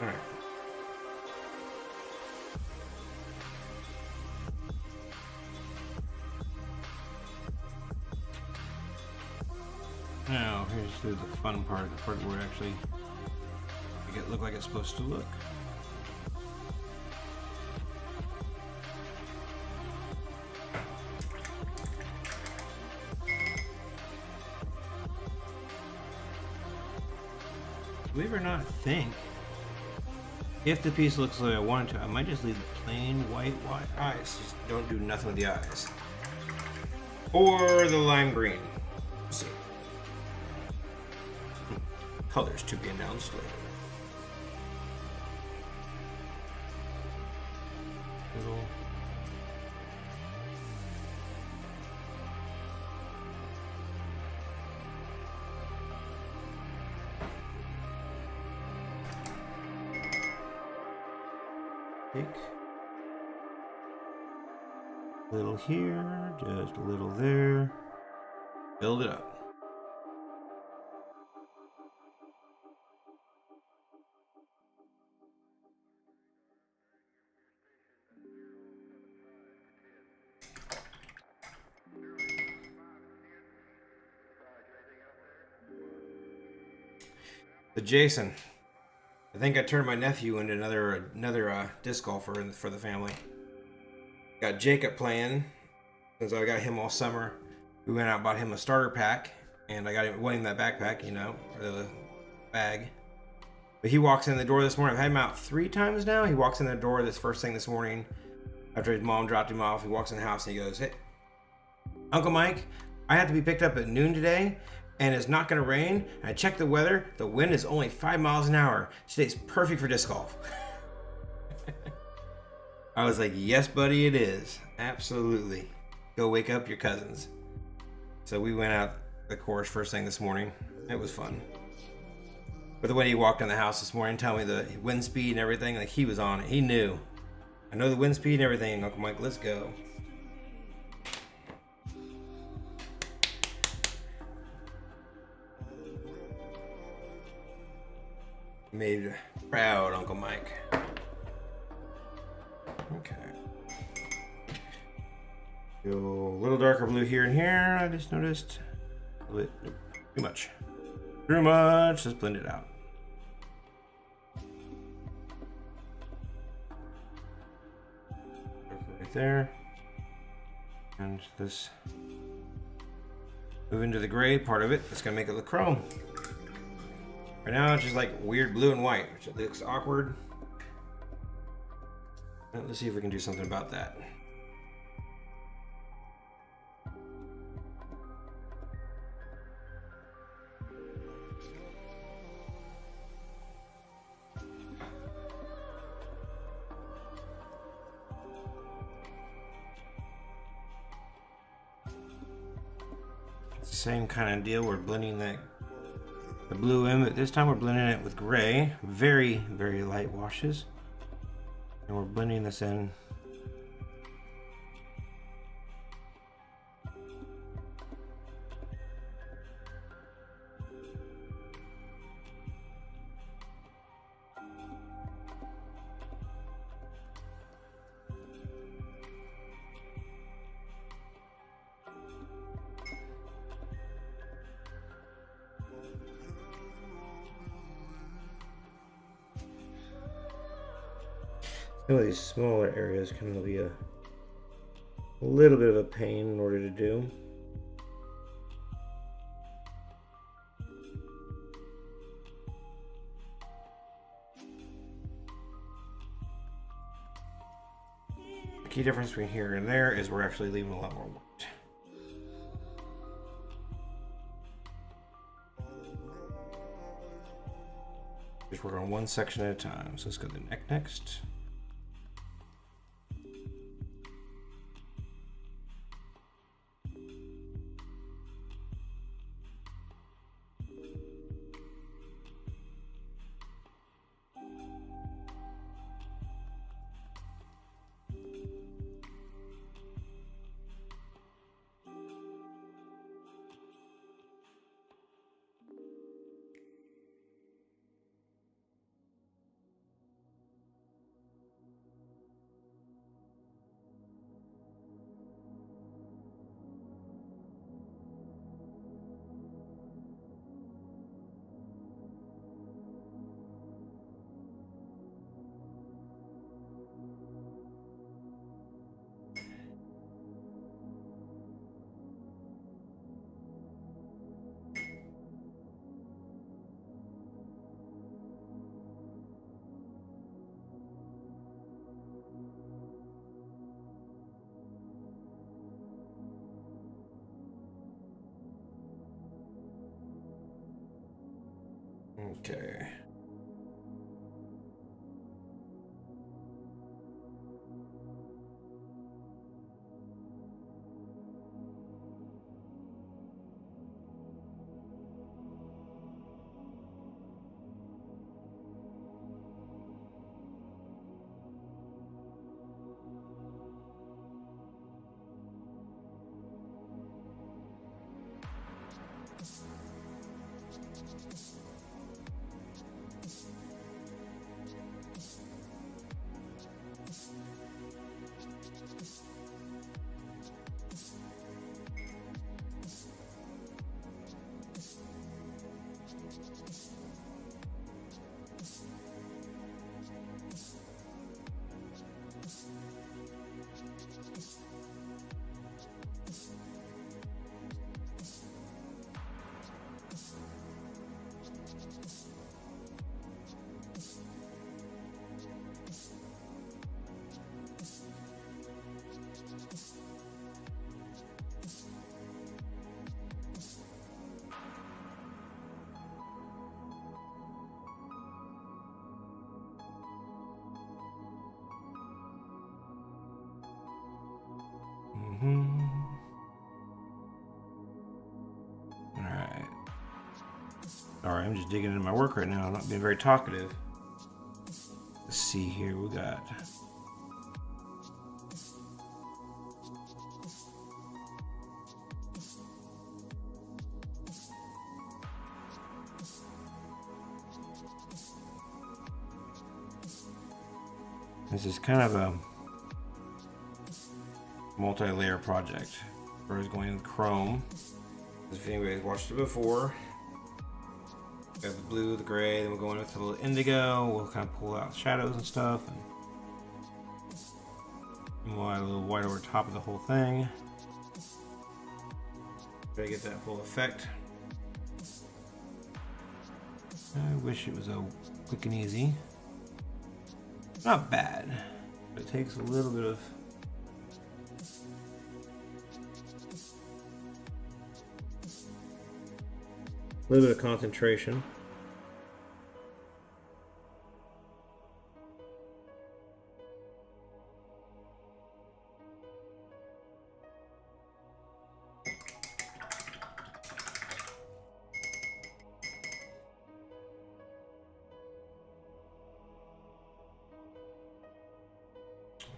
All right. Now, here's the fun part, the part where it actually make it look like it's supposed to look. Believe it or not, I think if the piece looks like I want it to, I might just leave the plain white eyes. Just don't do nothing with the eyes. Or the lime green. Let's see. Colors to be announced later. Little. Take a little here, just a little there. Build it up. But Jason, I think I turned my nephew into another disc golfer for the family. Got Jacob playing, since I got him all summer. We went out and bought him a starter pack, and I got him that backpack, or the bag. But he walks in the door this morning. I've had him out 3 times now. He walks in the door this first thing this morning after his mom dropped him off. He walks in the house and he goes, "Hey, Uncle Mike, I have to be picked up at noon today, and it's not going to rain. I checked the weather. The wind is only 5 miles an hour. Today's perfect for disc golf." I was like, "Yes, buddy, it is. Absolutely. Go wake up your cousins." So we went out the course first thing this morning. It was fun. But the way he walked in the house this morning, telling me the wind speed and everything, like he was on it. He knew. "I know the wind speed and everything, Uncle Mike. Let's go." Made proud, Uncle Mike. Okay. Go a little darker blue here and here. I just noticed a little bit. Nope, too much. Too much. Let's blend it out. Right there. And this. Move into the gray part of it. It's gonna make it look chrome. Right now it's just like weird blue and white, which looks awkward. Let's see if we can do something about that. It's the same kind of deal. We're blending the blue in, but this time we're blending it with gray. Very, very light washes. And we're blending this in. Some of these smaller areas can be a little bit of a pain in order to do. The key difference between here and there is we're actually leaving a lot more white. Just work on one section at a time. So let's go to the neck next. Okay. Alright. Sorry, I'm just digging into my work right now. I'm not being very talkative. Let's see here. We got. This is kind of a multi-layer project. First going with chrome. If anybody's watched it before, we have the blue, the gray, then we'll go in with a little indigo. We'll kind of pull out shadows and stuff, and we'll add a little white over top of the whole thing. Try to get that full effect. I wish it was a quick and easy. Not bad, but it takes a little bit of concentration.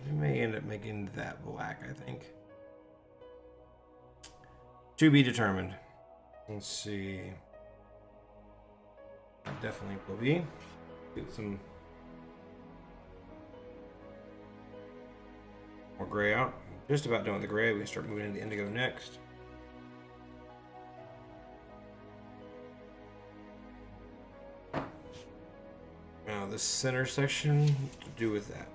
We may end up making that black, I think. To be determined. Let's see. Definitely will be. Get some more gray out. Just about done with the gray. We can start moving into the indigo next. Now this center section, to do with that.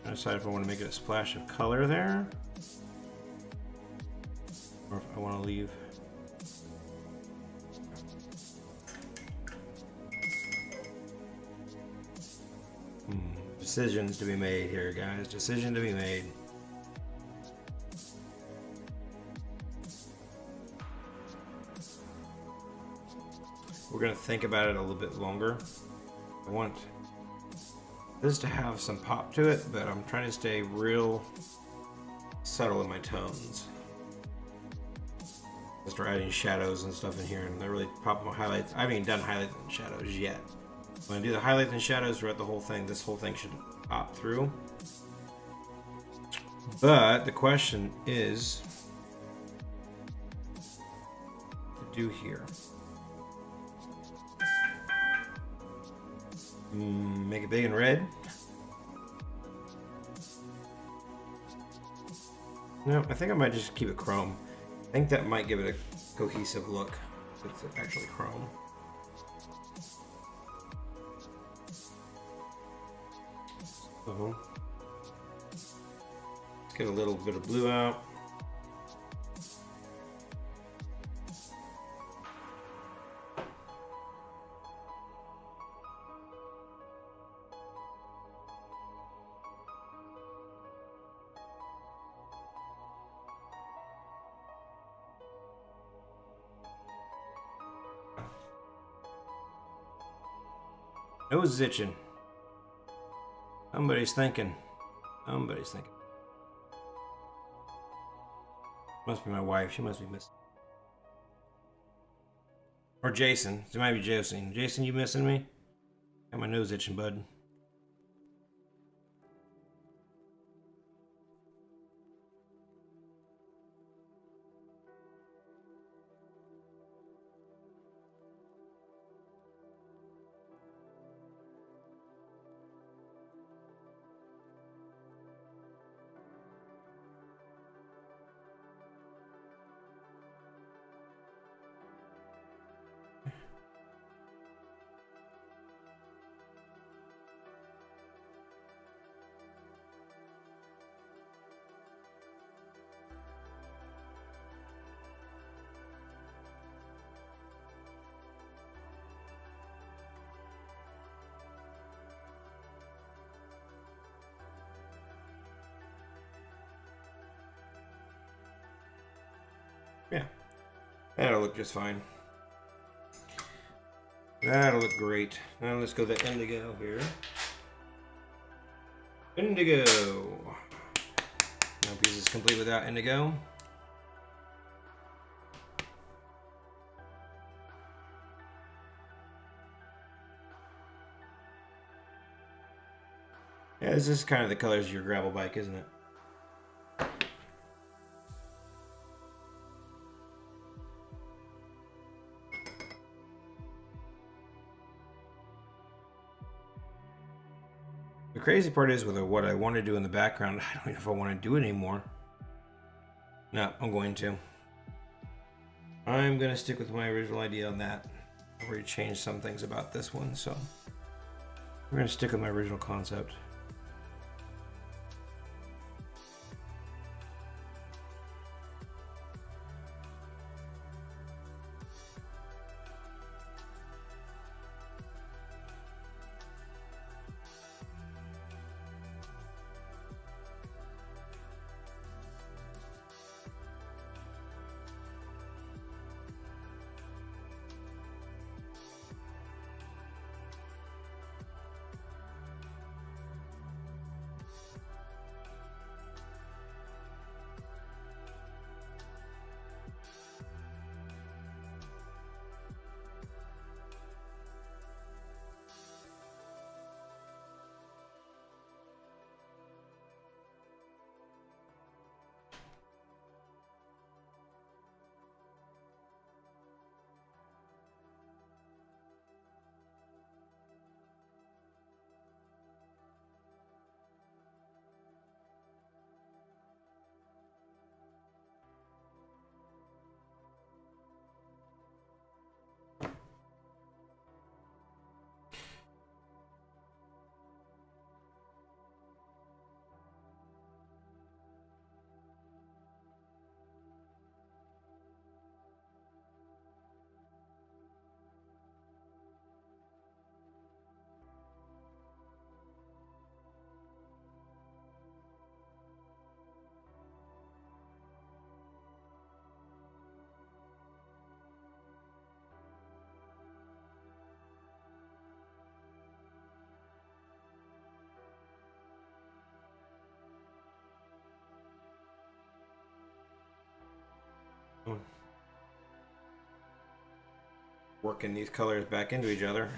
I decide if I want to make it a splash of color there, or if I want to leave. Decisions to be made here, guys. Decision to be made. We're gonna think about it a little bit longer. I want this to have some pop to it, but I'm trying to stay real subtle in my tones. I'll start adding shadows and stuff in here, and I really pop my highlights. I haven't even done highlights and shadows yet. When I do the highlights and shadows throughout the whole thing, this whole thing should pop through. But the question is, what to do here? Make it big and red. No, I think I might just keep it chrome. I think that might give it a cohesive look. It's actually chrome. Let's get a little bit of blue out. Nose is itching. Somebody's thinking. Somebody's thinking. Must be my wife. She must be missing. Or Jason. It might be Jason. Jason, you missing me? Got my nose itching, bud. Yeah, that'll look just fine. That'll look great. Now let's go to indigo here. Indigo. No piece is complete without indigo. Yeah, this is kind of the colors of your gravel bike, isn't it? The crazy part is with what I want to do in the background, I don't know if I want to do it anymore. No, I'm going to. I'm going to stick with my original idea on that. I've already changed some things about this one, so we're going to stick with my original concept. Working these colors back into each other.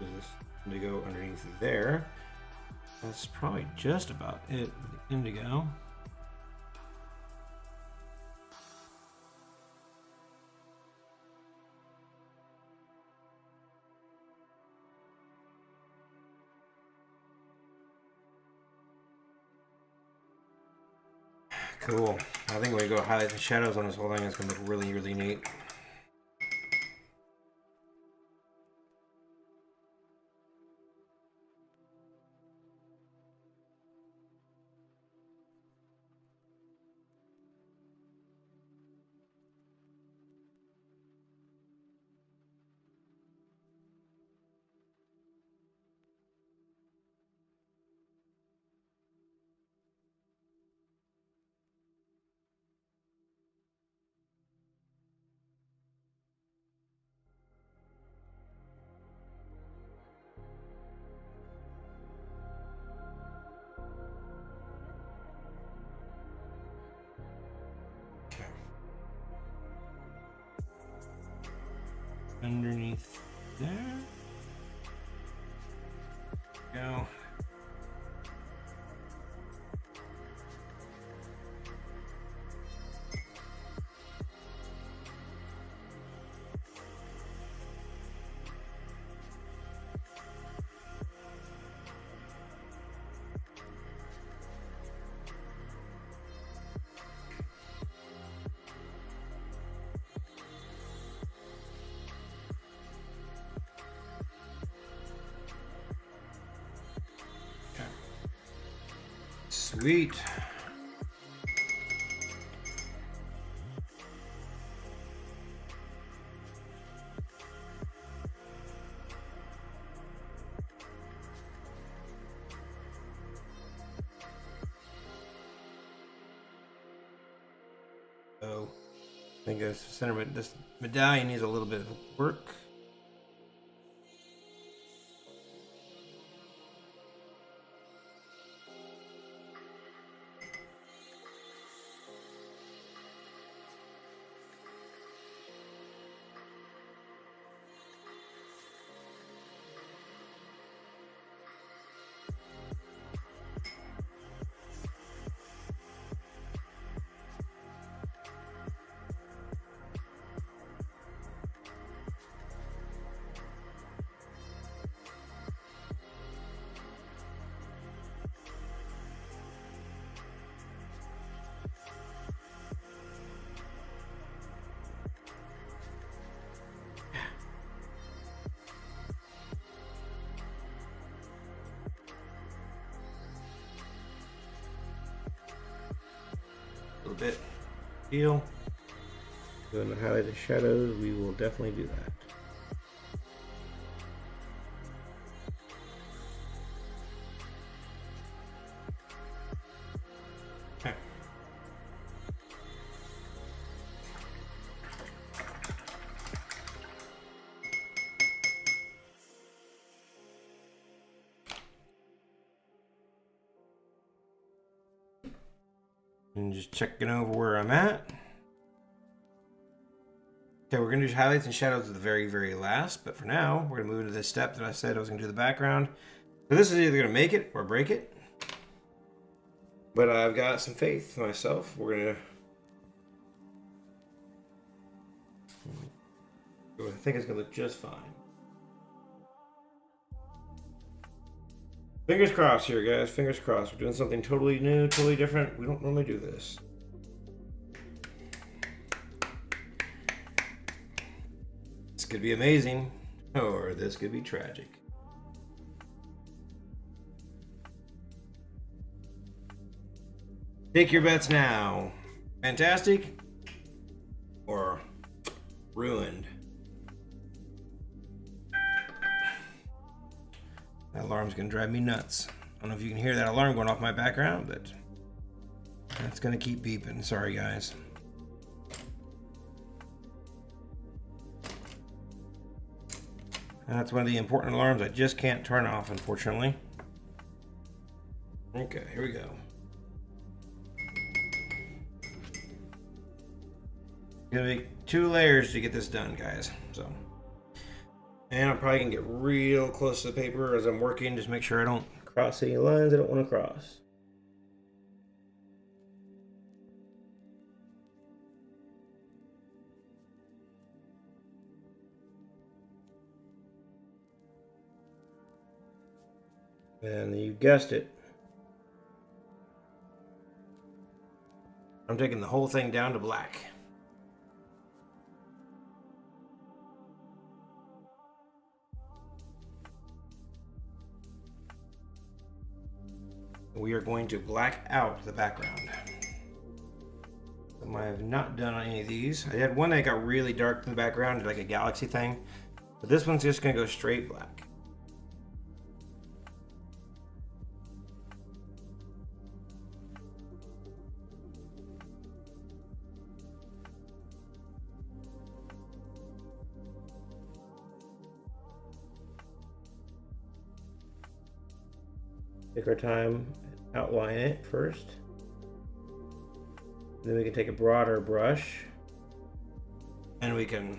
This indigo underneath there. That's probably just about it with the indigo. Cool. I think when we go highlights and shadows on this whole thing, it's going to look really, really neat. Underneath there. Go. Sweet. So I think this medallion needs a little bit of work. A little bit. Feel. Doing the highlight and shadows, we will definitely do that. Okay. And just checking over where I'm at. Okay, we're going to do highlights and shadows at the very, very last. But for now, we're going to move into this step that I said I was going to do the background. So this is either going to make it or break it. But I've got some faith in myself. We're going to... I think it's going to look just fine. Fingers crossed here, guys. Fingers crossed. We're doing something totally new, totally different. We don't normally do this. This could be amazing, or this could be tragic. Take your bets now. Fantastic or ruined. That alarm's gonna drive me nuts. I don't know if you can hear that alarm going off my background, but that's gonna keep beeping. Sorry, guys. That's one of the important alarms I just can't turn off, unfortunately. Okay, here we go. Gonna make 2 layers to get this done, guys. So, and I'm probably gonna get real close to the paper as I'm working, just make sure I don't cross any lines I don't want to cross. And you guessed it. I'm taking the whole thing down to black. We are going to black out the background. I have not done on any of these. I had one that got really dark in the background, like a galaxy thing. But this one's just going to go straight black. Take our time and outline it first. Then we can take a broader brush and we can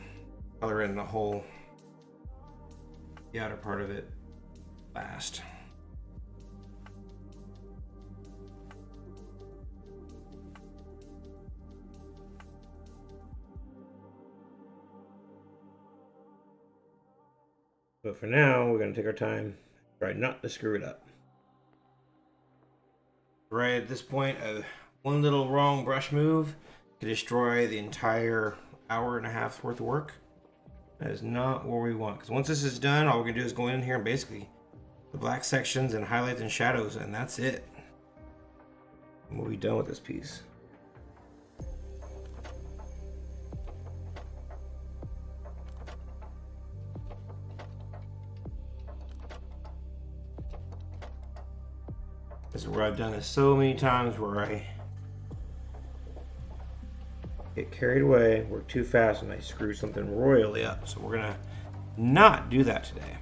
color in the whole, the outer part of it last. But for now, we're going to take our time, try not to screw it up. Right at this point, one little wrong brush move could destroy the entire hour and a half's worth of work. That is not what we want, because once this is done, all we're gonna do is go in here and basically the black sections and highlights and shadows, and that's it. And we'll be done with this piece. This is where I've done this so many times where I get carried away, work too fast, and I screw something royally up. So we're gonna not do that today.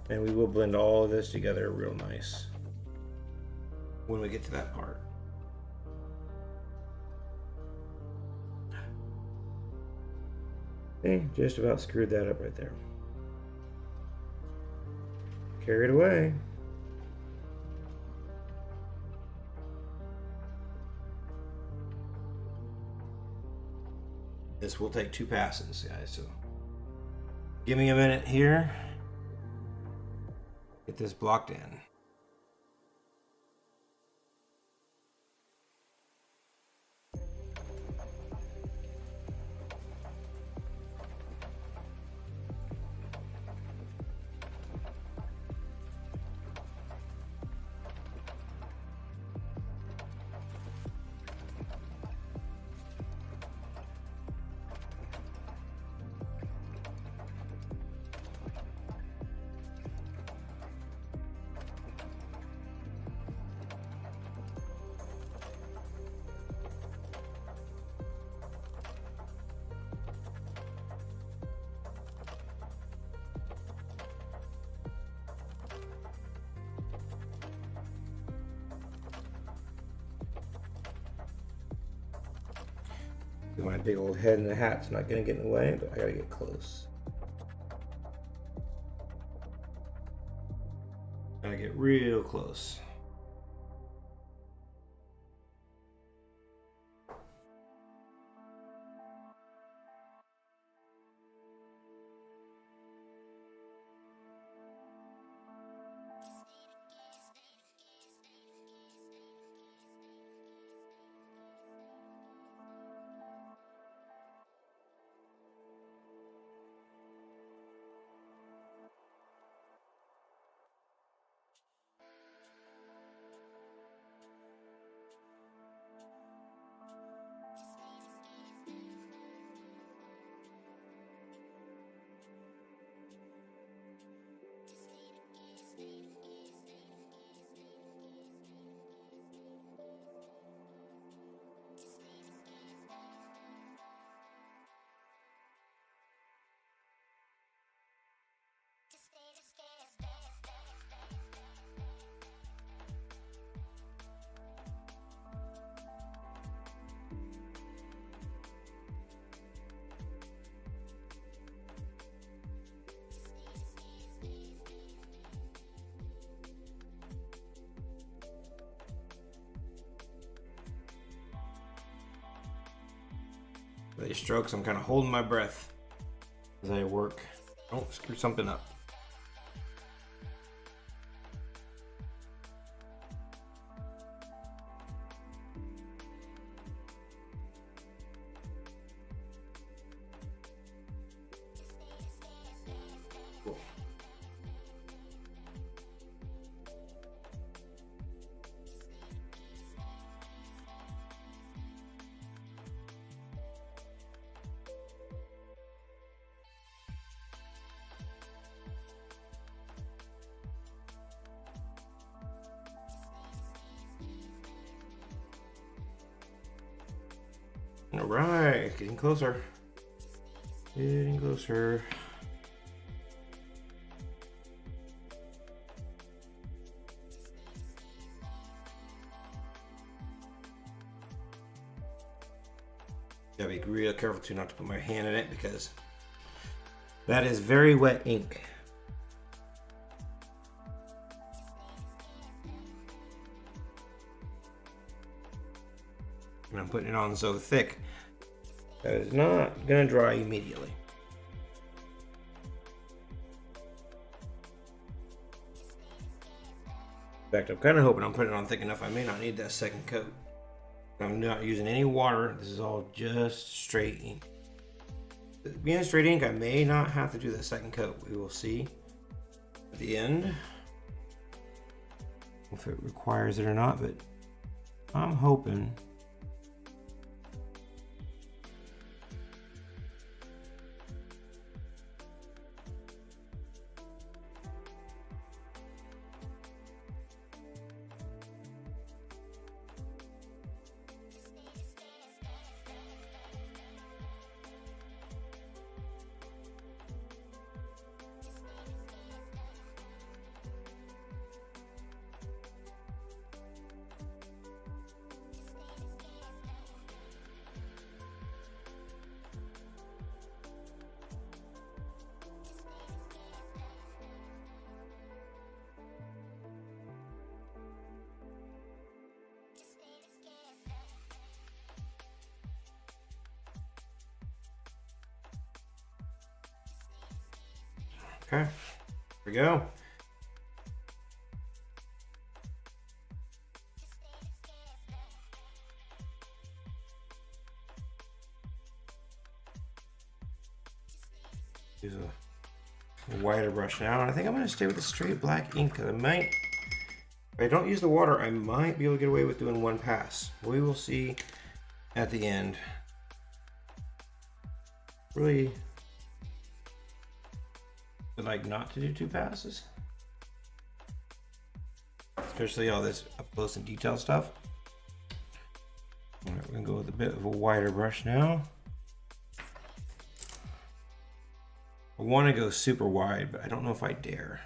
And we will blend all of this together real nice when we get to that part. Okay, just about screwed that up right there. Carried away. This will take 2 passes, guys, so give me a minute here. Get this blocked in. My big old head in the hat's not gonna get in the way, but I gotta get close. Gotta get real close. For these strokes, I'm kind of holding my breath as I work. Don't screw something up. Cool. All right, getting closer. Getting closer. Gotta be real careful too not to put my hand in it because that is very wet ink. And I'm putting it on so thick that it's not gonna dry immediately. In fact, I'm kind of hoping I'm putting it on thick enough I may not need that second coat. I'm not using any water. This is all just straight ink. Being straight ink, I may not have to do that second coat. We will see at the end if it requires it or not, but I'm hoping. Okay, here we go. Use a wider brush now, and I think I'm going to stay with the straight black ink because I might, if I don't use the water, I might be able to get away with doing one pass. We will see at the end. Really would like not to do two passes, especially all this up close and detail stuff. All right, we're gonna go with a bit of a wider brush now. I want to go super wide, but I don't know if I dare.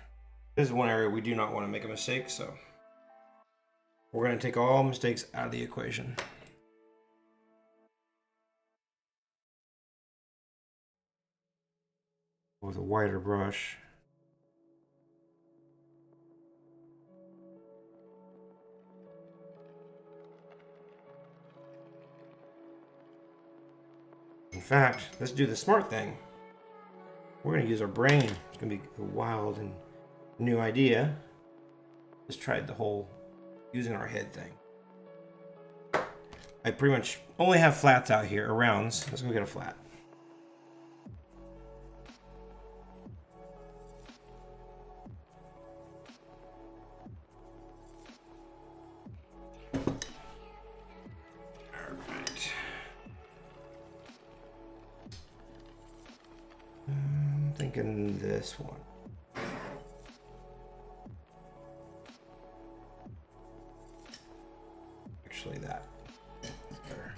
This is one area we do not want to make a mistake, so we're gonna take all mistakes out of the equation. With a wider brush. In fact, let's do the smart thing. We're going to use our brain. It's going to be a wild and new idea. Just tried the whole using our head thing. I pretty much only have flats out here, or rounds. Let's go get a flat. Thinking this one. Actually, that. That's better.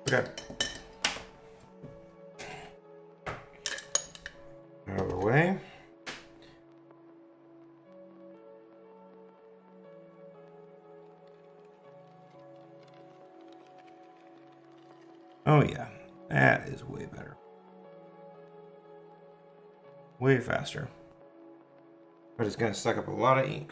Okay. Out of the way. Oh yeah, that is way better. Way faster. But it's gonna suck up a lot of ink.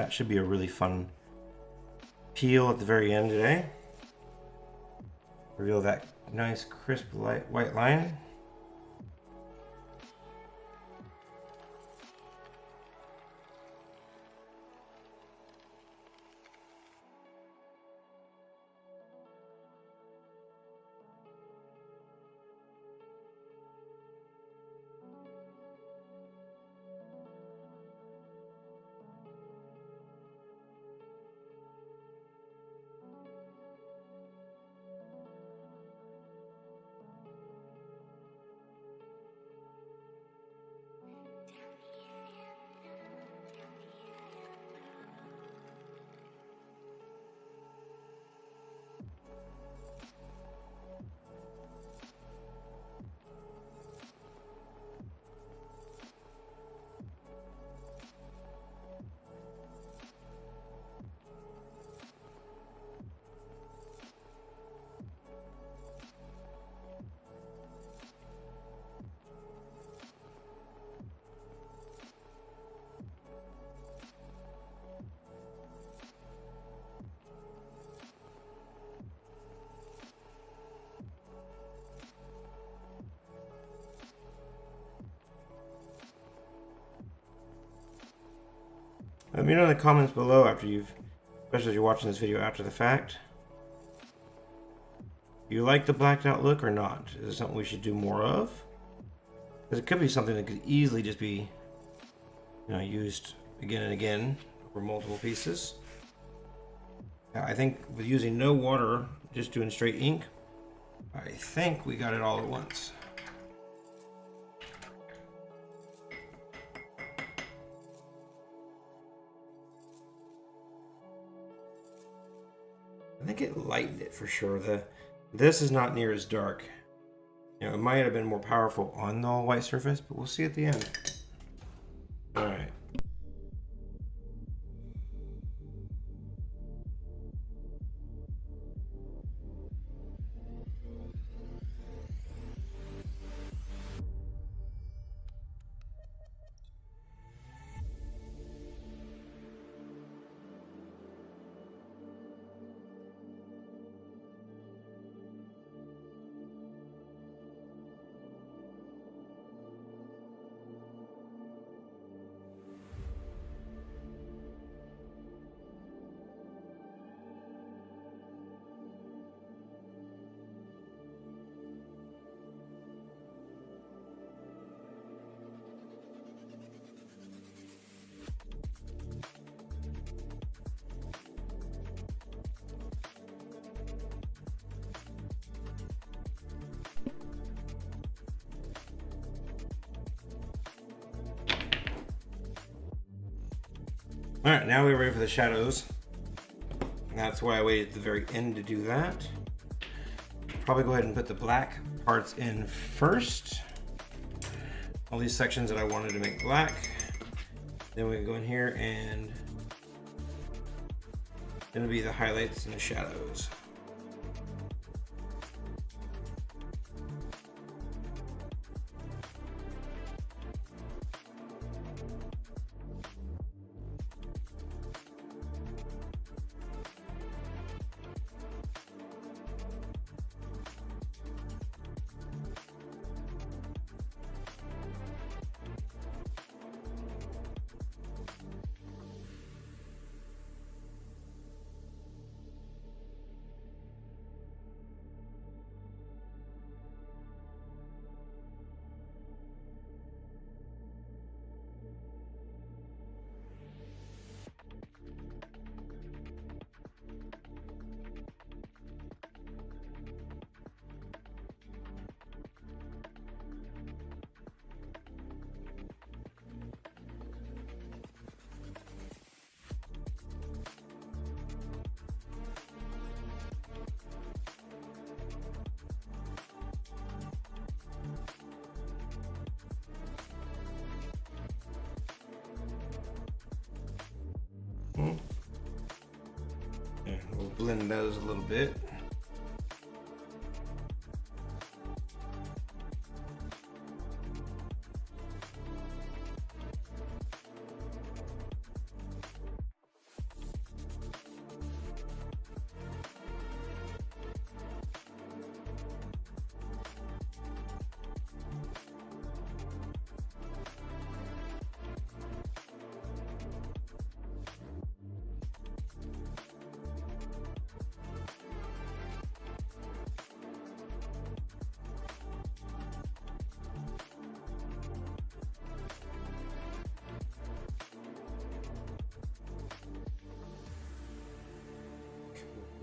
That should be a really fun peel at the very end today. Reveal that nice crisp light white line. Let me know in the comments below after especially if you're watching this video after the fact. Do you like the blacked out look or not? Is it something we should do more of? Because it could be something that could easily just be, used again and again over multiple pieces. I think with using no water, just doing straight ink, I think we got it all at once. I think it lightened it for sure. This is not near as dark. It might have been more powerful on the all white surface, but we'll see at the end. All right. All right, now we're ready for the shadows. And that's why I waited at the very end to do that. Probably go ahead and put the black parts in first. All these sections that I wanted to make black. Then we can go in here and gonna be the highlights and the shadows. And we'll blend those a little bit.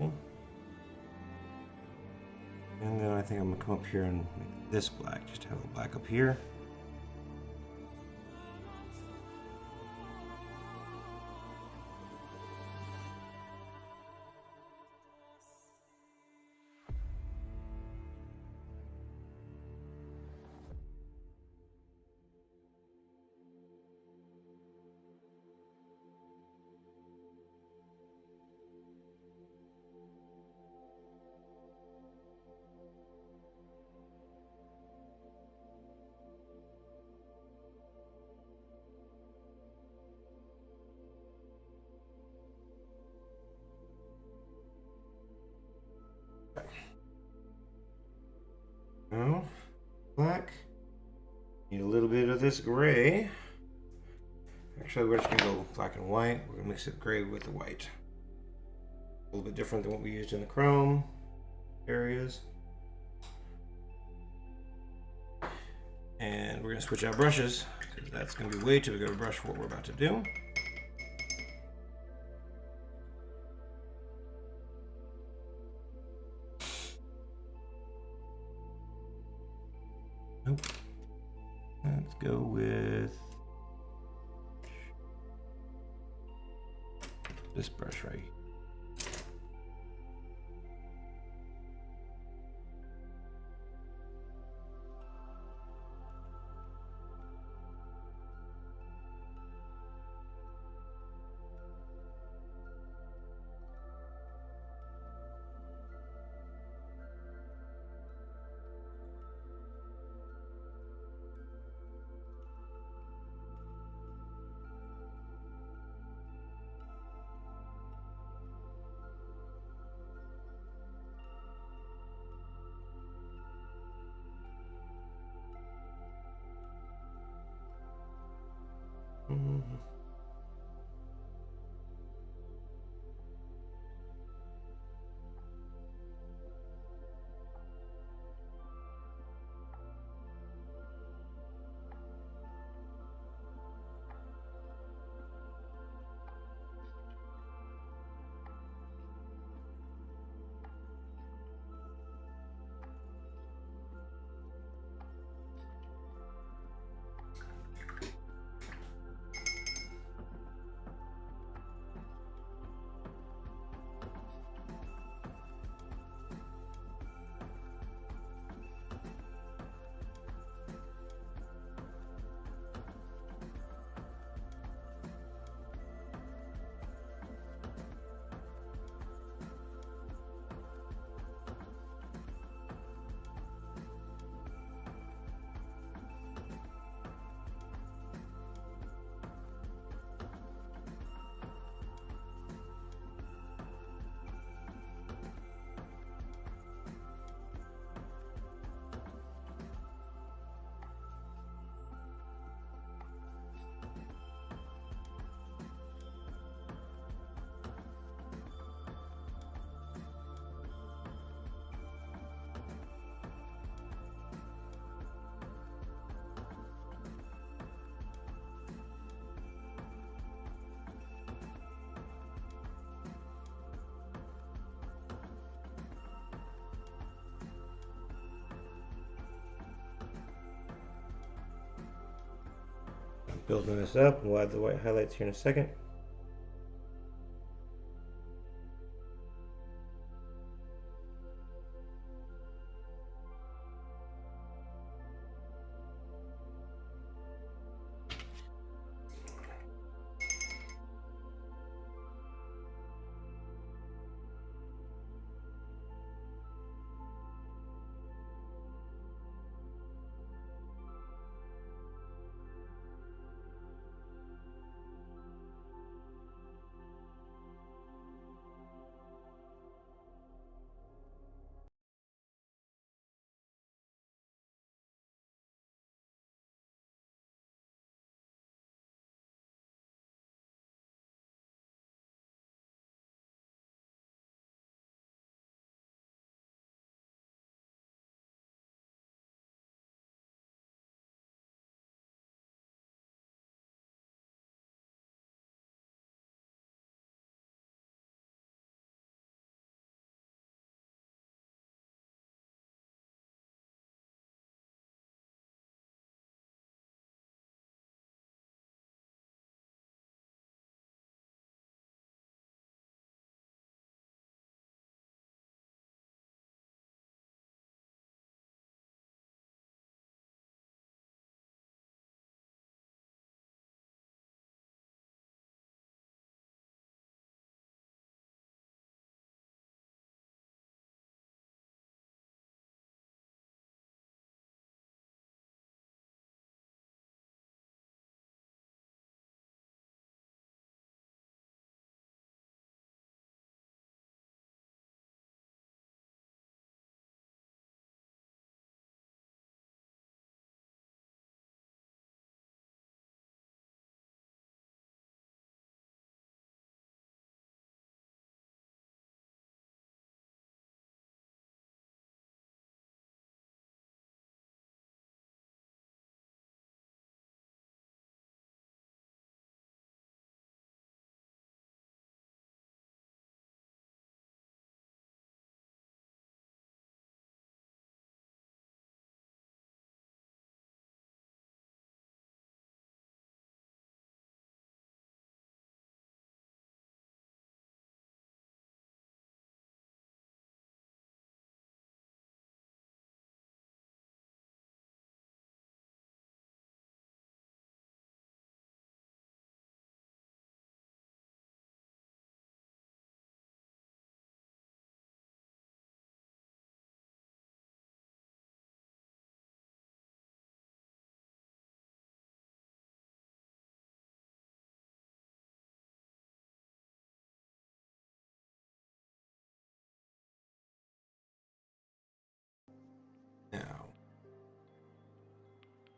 Okay. And then I think I'm gonna come up here and make this black, just have the black up here. Now, black. Need a little bit of this gray. Actually, we're just gonna go black and white. We're gonna mix it gray with the white. A little bit different than what we used in the chrome areas. And we're gonna switch out brushes because that's gonna be way too big of a brush for what we're about to do. Nope. Let's go with this brush right here. Building this up, we'll add the white highlights here in a second.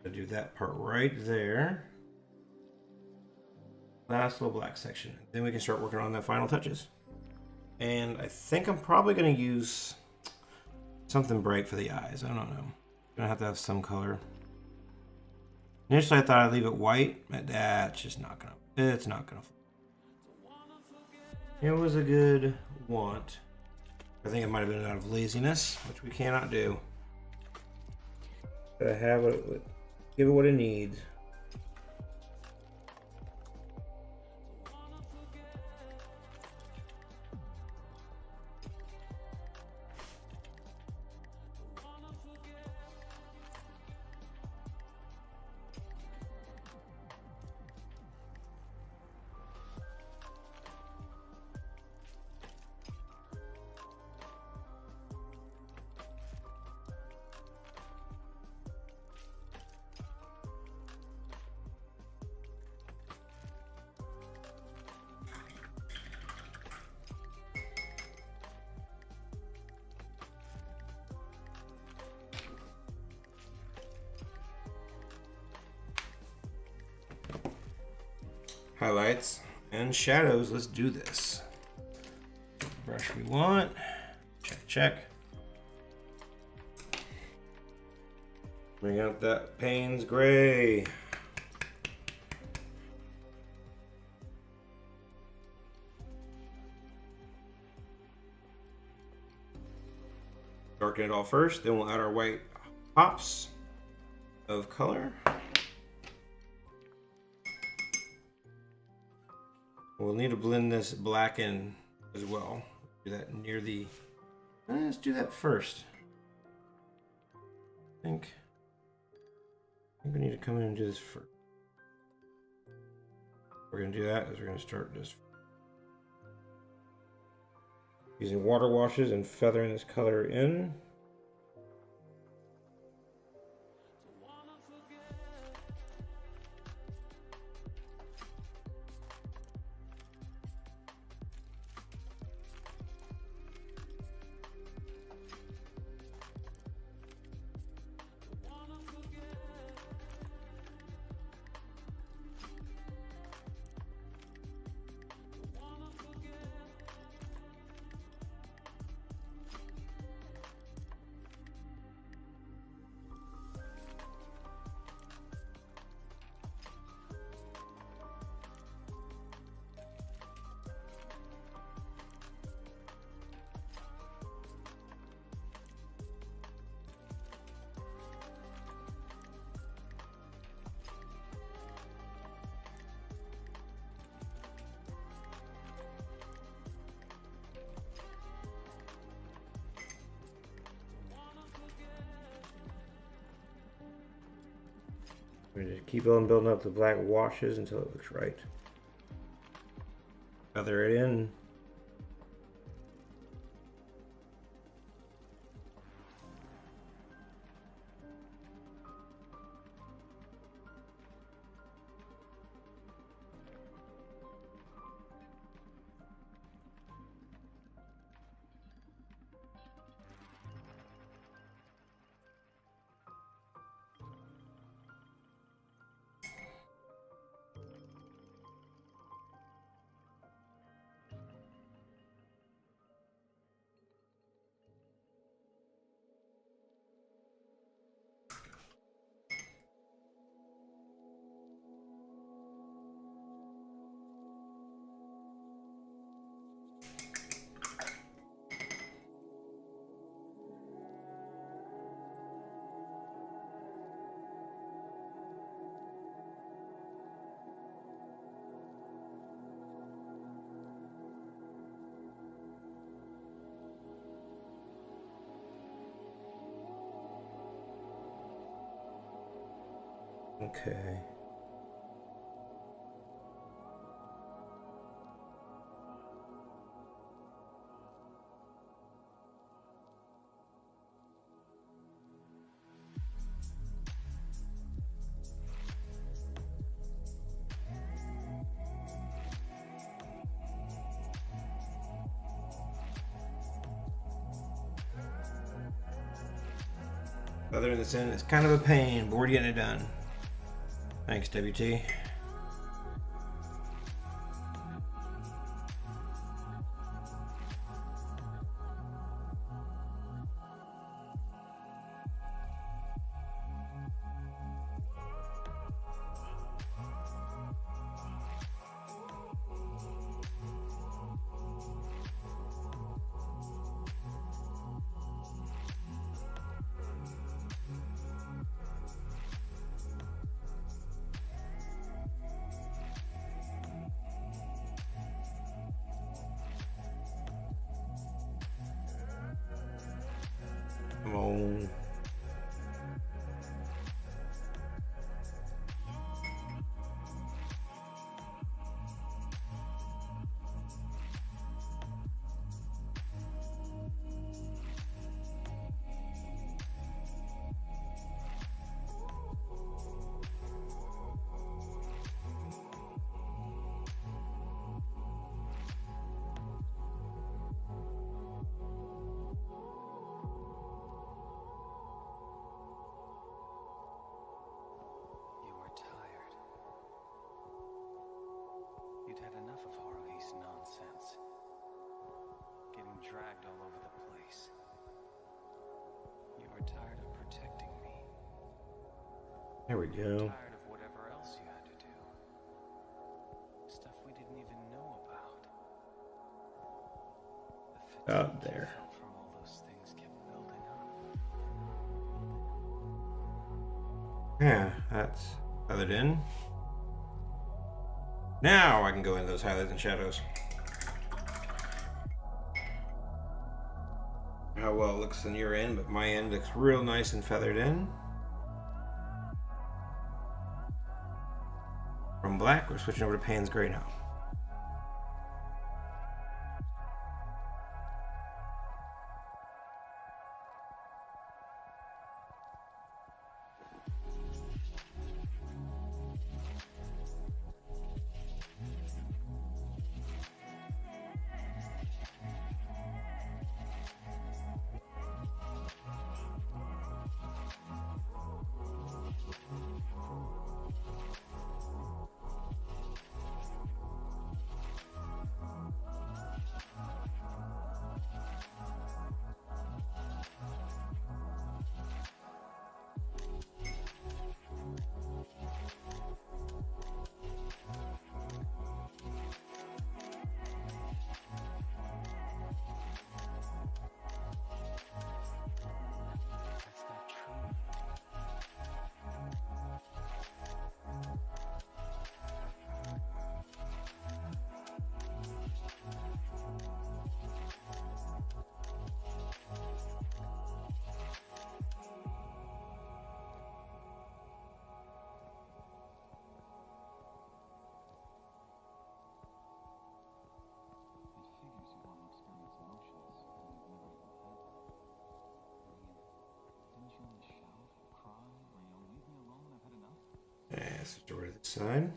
I'll do that part right there. Last little black section. Then we can start working on the final touches. And I think I'm probably going to use something bright for the eyes. I don't know. Gonna have to have some color. Initially I thought I'd leave it white, but that's just not gonna, it's not gonna. It was a good want. I think it might have been out of laziness, which we cannot do. Gotta have it, give it what it needs. Highlights and shadows. Let's do this. Brush we want. Check, check. Bring out that Payne's gray. Darken it all first, then we'll add our white pops of color. We'll need to blend this black in as well. Do that near the, let's do that first. I think we need to come in and do this first. We're gonna do that is we're gonna start just using water washes and feathering this color in. We're gonna just keep on building up the black washes until it looks right. Feather it in. Okay. Feathering this in is kind of a pain, but we're getting it done. Thanks, WT. Come on. Dragged all over the place. You were tired of protecting me. There we go. Tired of whatever else you had to do. Stuff we didn't even know about. The Up there. from all those things kept building up. Yeah, that's feathered in. Now I can go into those highlights and shadows. How well it looks on your end, but my end looks real nice and feathered in. From black, we're switching over to Payne's Gray now. Yeah, switch over to the side.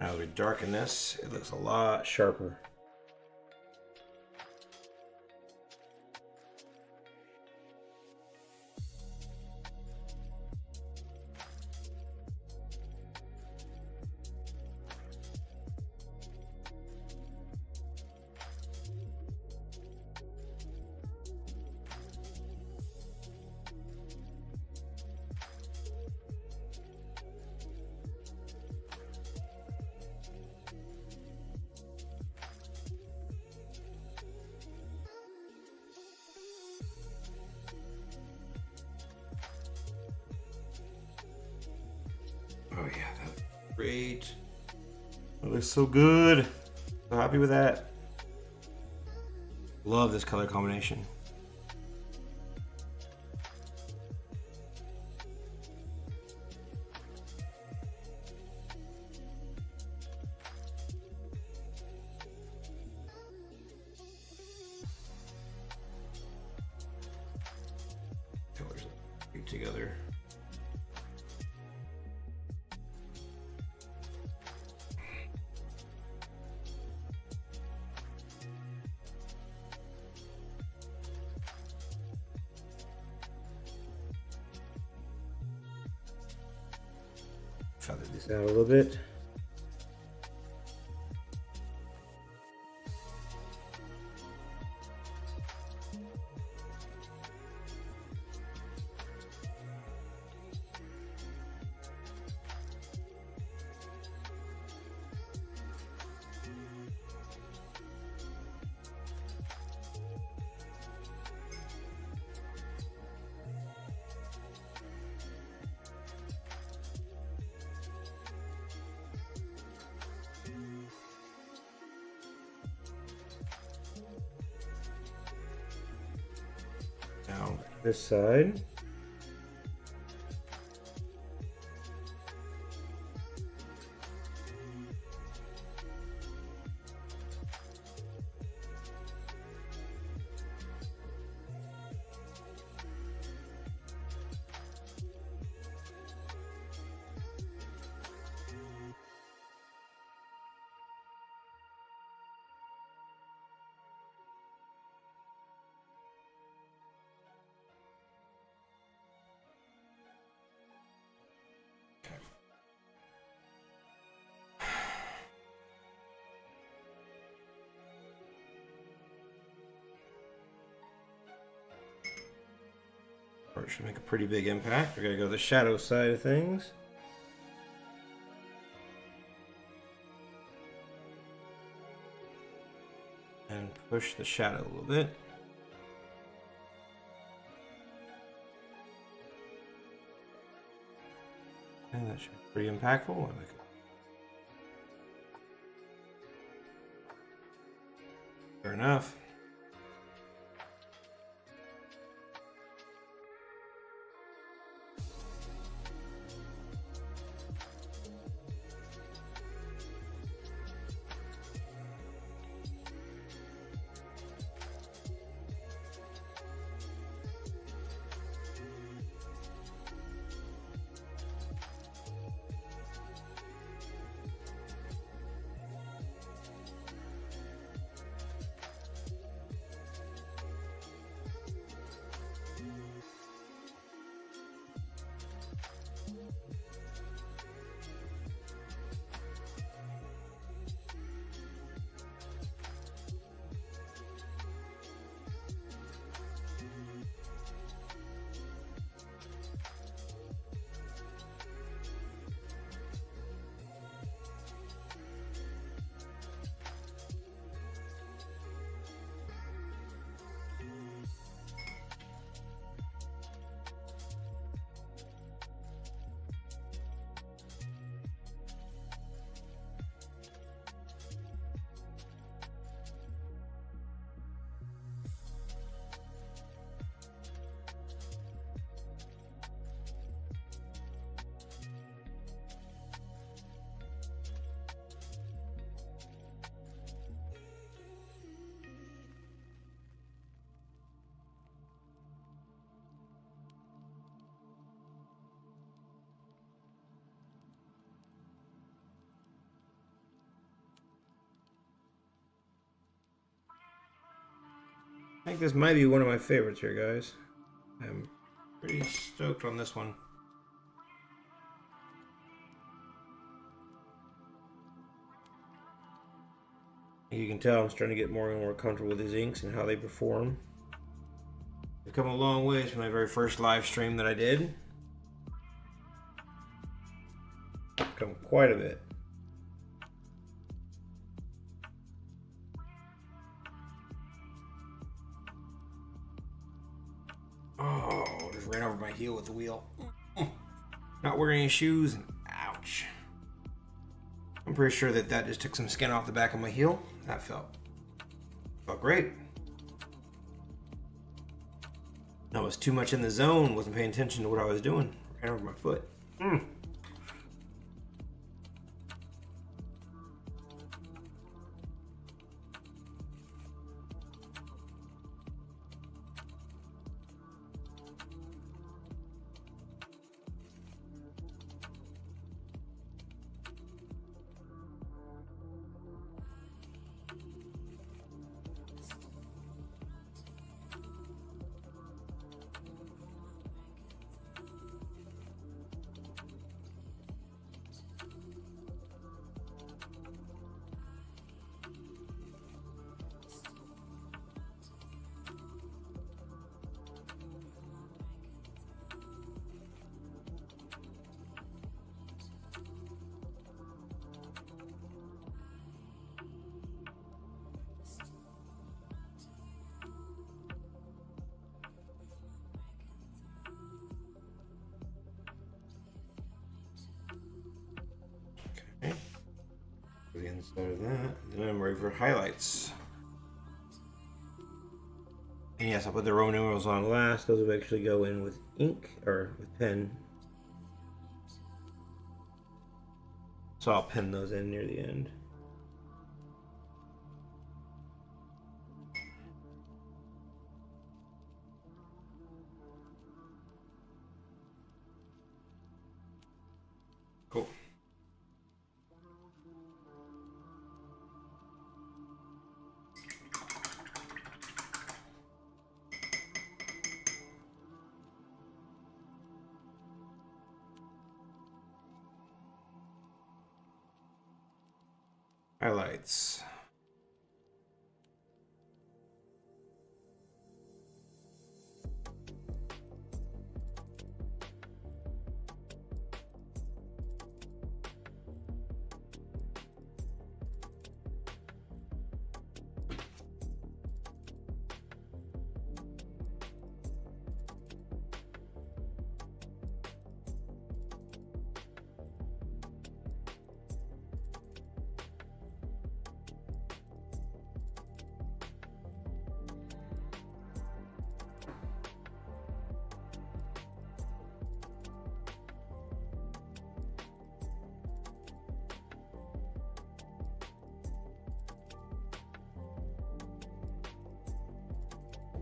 As we darken this, it looks a lot sharper. Oh yeah, that's great. That looks so good. So happy with that. Love this color combination. Colors look together. Feather this out a little bit. Now this side. Or it should make a pretty big impact. We're gonna go the shadow side of things. And push the shadow a little bit. And that should be pretty impactful. I like it. Fair enough. I think this might be one of my favorites here, guys. I'm pretty stoked on this one. You can tell I'm starting to get more and more comfortable with these inks and how they perform. I've come a long ways from my very first live stream that I did. I've come quite a bit. Oh, just ran over my heel with the wheel. Not wearing any shoes, and ouch. I'm pretty sure that just took some skin off the back of my heel. That felt great. was too much in the zone, wasn't paying attention to what I was doing. Ran over my foot. The inside of that. Then I'm ready for highlights. And yes, I'll put the Roman numerals on last. Those will actually go in with ink or with pen. So I'll pen those in near the end. Cool. Highlights.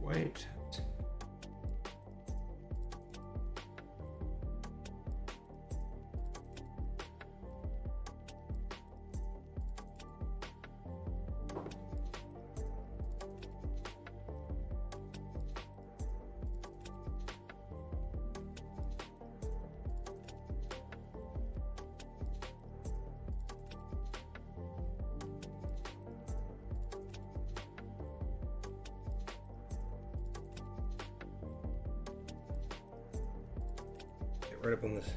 White. Right up on this.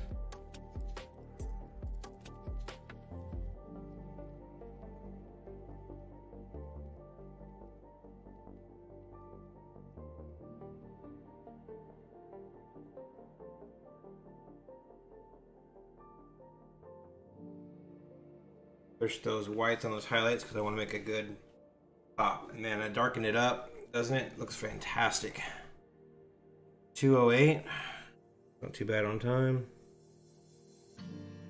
Push those whites on those highlights because I want to make a good pop. And then I darken it up, doesn't it? Looks fantastic. 208. Not too bad on time.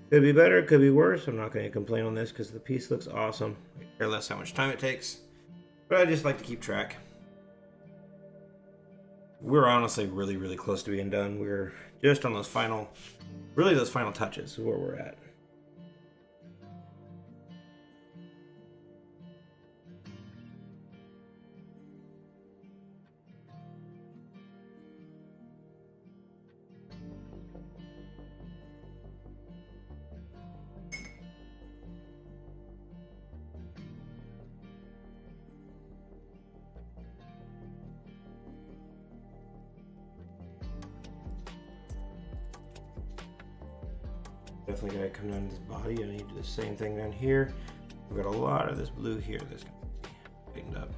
Could be better, could be worse. I'm not going to complain on this because the piece looks awesome. I care less how much time it takes, but I just like to keep track. We're honestly really close to being done. We're just on those final, really those final touches is where we're at. Definitely gotta come down to this body. I need to do the same thing down here. We've got a lot of this blue here that's gonna be tightened up.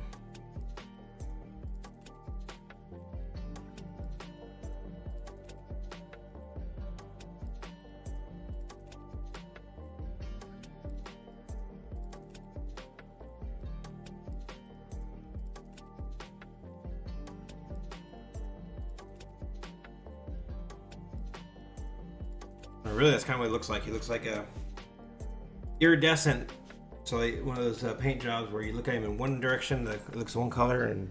really, that's kind of what it looks like. It looks like a iridescent. So like one of those paint jobs where you look at them in one direction, it looks one color, and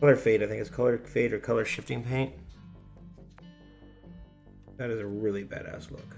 color fade. I think it's color fade or color shifting paint. That is a really badass look.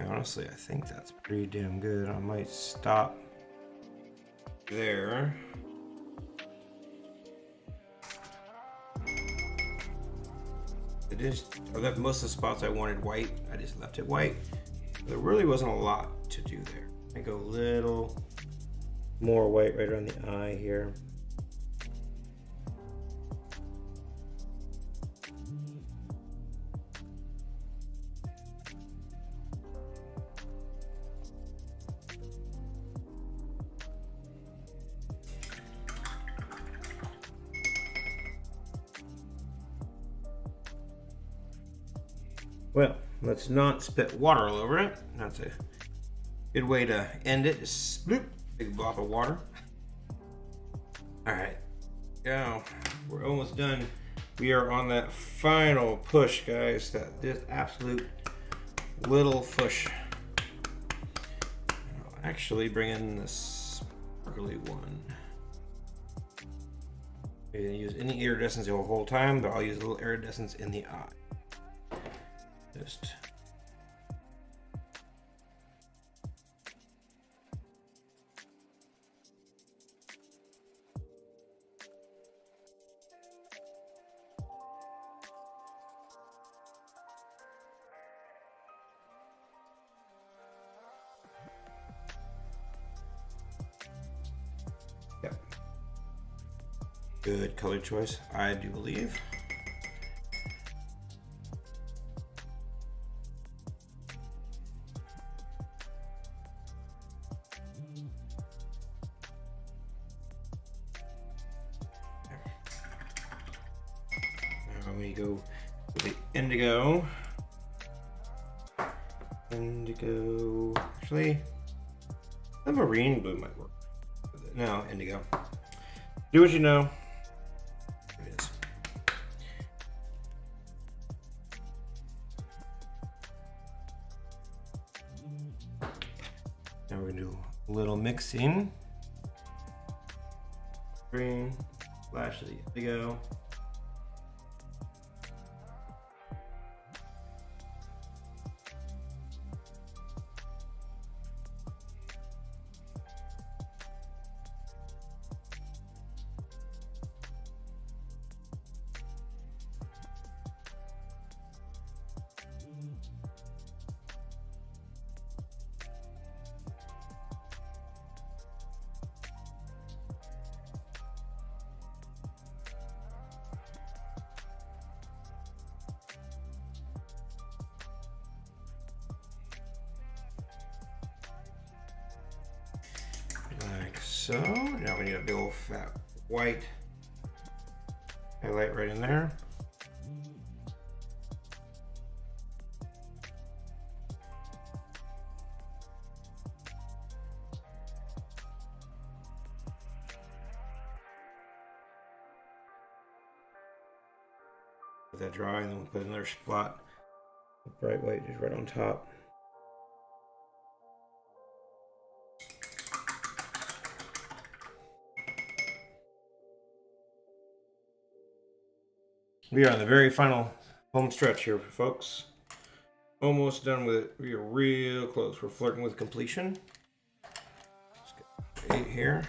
Honestly, I think that's pretty damn good. I might stop there. It is, I left most of the spots I wanted white. I just left it white. There really wasn't a lot to do there. I go a little more white right around the eye here. Well, let's not spit water all over it. That's a good way to end it. Just bloop, big blob of water. All right, now we're almost done. We are on that final push, guys. This absolute little push. I'll actually bring in this sparkly one. I'm gonna use any iridescence the whole time, but I'll use a little iridescence in the eye. Just yep. Good color choice, I do believe. We go with the indigo. Actually, the marine blue might work. No, indigo. Do what you know. There it is. Now we're gonna do a little mixing. Green, flash of the indigo. Like so. Now we need a big old fat white highlight right in there. Let that dry, and then we'll put another spot of bright white just right on top. We are on the very final home stretch here, folks. Almost done with it. We are real close. We're flirting with completion. Let's get 8 here.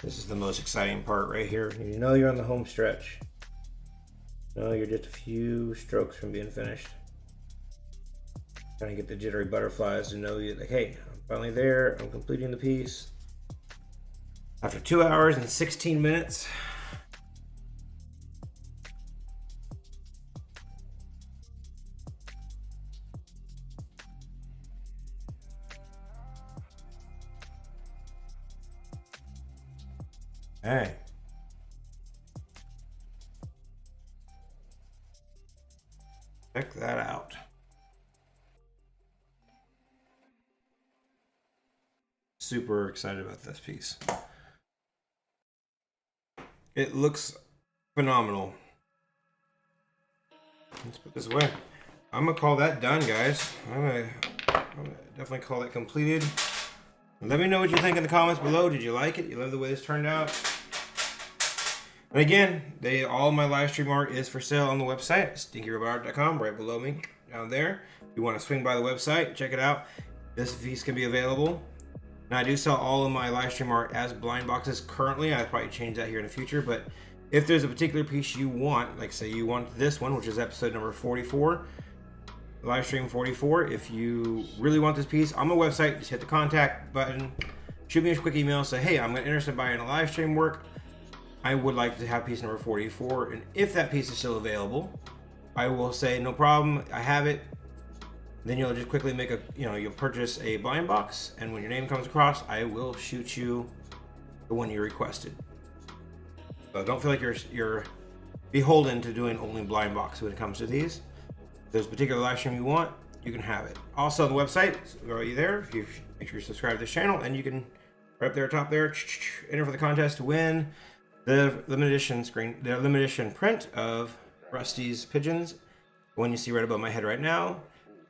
This is the most exciting part right here. You know you're on the home stretch. No, you're just a few strokes from being finished. Trying to get the jittery butterflies to know you, like, hey, I'm finally there. I'm completing the piece. After 2 hours and 16 minutes. Hey. Check that out. Super excited about this piece. It looks phenomenal. Let's put this away. I'm gonna call that done, guys. I'm gonna definitely call that completed. Let me know what you think in the comments below. Did you like it? You love the way this turned out? And again, all my live stream art is for sale on the website, stinkyroboart.com, right below me, down there. If you want to swing by the website, check it out. This piece can be available. Now, I do sell all of my live stream art as blind boxes currently. I'll probably change that here in the future, but if there's a particular piece you want, like say you want this one, which is episode number 44, live stream 44, if you really want this piece, on my website, just hit the contact button, shoot me a quick email, say, hey, I'm interested in buying a live stream work. I would like to have piece number 44, and if that piece is still available, I will say no problem, I have it. Then you'll just quickly make you'll purchase a blind box, and when your name comes across, I will shoot you the one you requested. So don't feel like you're beholden to doing only blind box when it comes to these. If there's a particular live stream you want, you can have it. Also on the website, are you there? If you make sure you subscribe to this channel, and you can right up there, top there, enter for the contest to win the limited edition print of Rusty's pigeons, the one you see right above my head right now.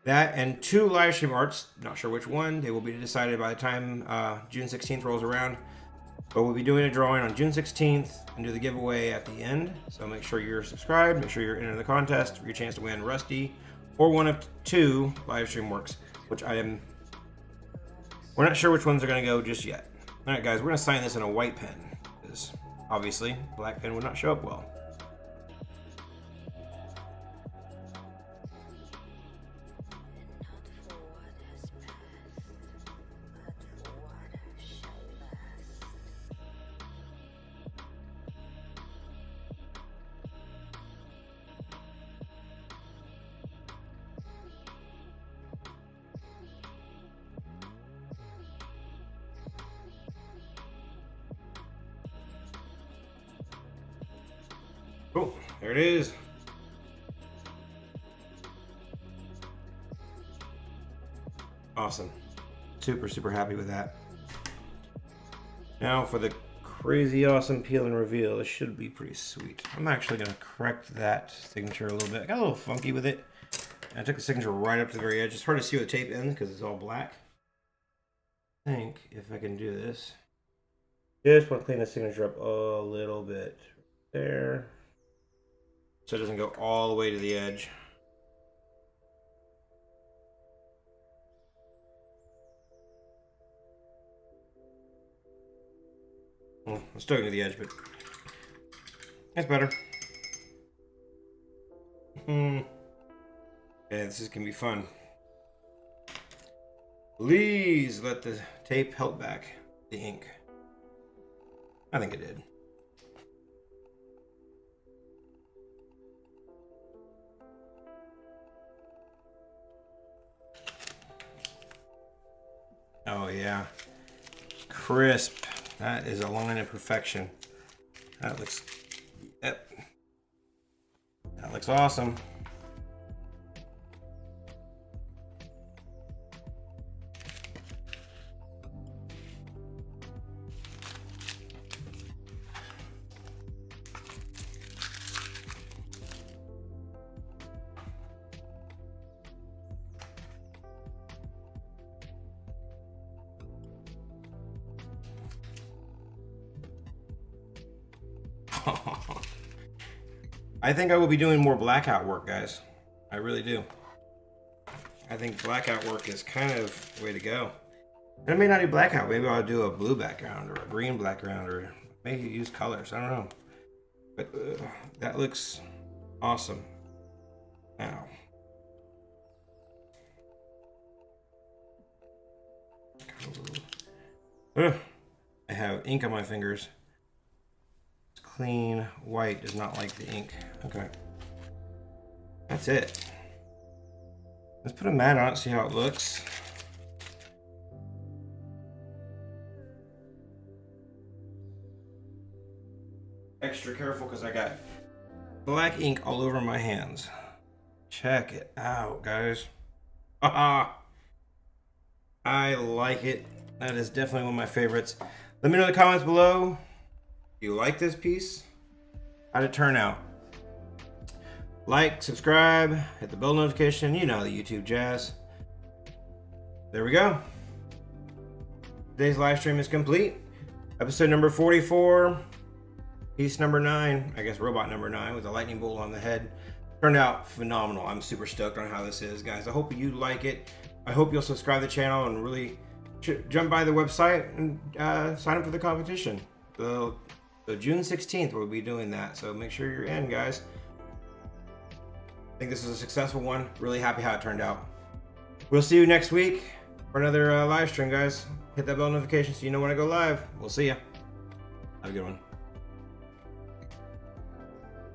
That and 2 live stream arts, not sure which one. They will be decided by the time June 16th rolls around. But we'll be doing a drawing on June 16th and do the giveaway at the end. So make sure you're subscribed, make sure you're entering the contest for your chance to win Rusty or one of 2 live stream works, which we're not sure which ones are going to go just yet. All right, guys, we're going to sign this in a white pen because obviously black pen would not show up well. Cool, there it is. Awesome. Super happy with that. Now for the crazy awesome peel and reveal. This should be pretty sweet. I'm actually going to correct that signature a little bit. I got a little funky with it. I took the signature right up to the very edge. It's hard to see where the tape ends because it's all black. I think if I can do this, just want to clean the signature up a little bit. There. So it doesn't go all the way to the edge. Well, I'm still going to the edge, but that's better. Yeah, this is going to be fun. Please let the tape help back the ink. I think it did. Oh yeah, crisp. That is a line of perfection. That looks, yep. That looks awesome. I think I will be doing more blackout work, guys. I really do. I think blackout work is kind of the way to go. And I may not do blackout. Maybe I'll do a blue background or a green background, or maybe use colors. I don't know. But that looks awesome. Now. I have ink on my fingers. It's clean white. Does not like the ink. Okay. That's it. Let's put a mat on it, see how it looks. Extra careful because I got black ink all over my hands. Check it out, guys. Haha. I like it. That is definitely one of my favorites. Let me know in the comments below. Do you like this piece? How'd it turn out? Like, subscribe, hit the bell notification. You know the YouTube jazz. There we go. Today's live stream is complete. Episode number 44. Piece number 9. I guess robot number 9 with a lightning bolt on the head. Turned out phenomenal. I'm super stoked on how this is, guys. I hope you like it. I hope you'll subscribe to the channel and really jump by the website and sign up for the competition. So June 16th we'll be doing that. So make sure you're in, guys. I think this is a successful one. Really happy how it turned out. We'll see you next week for another live stream, guys. Hit that bell notification so you know when I go live. We'll see ya. Have a good one.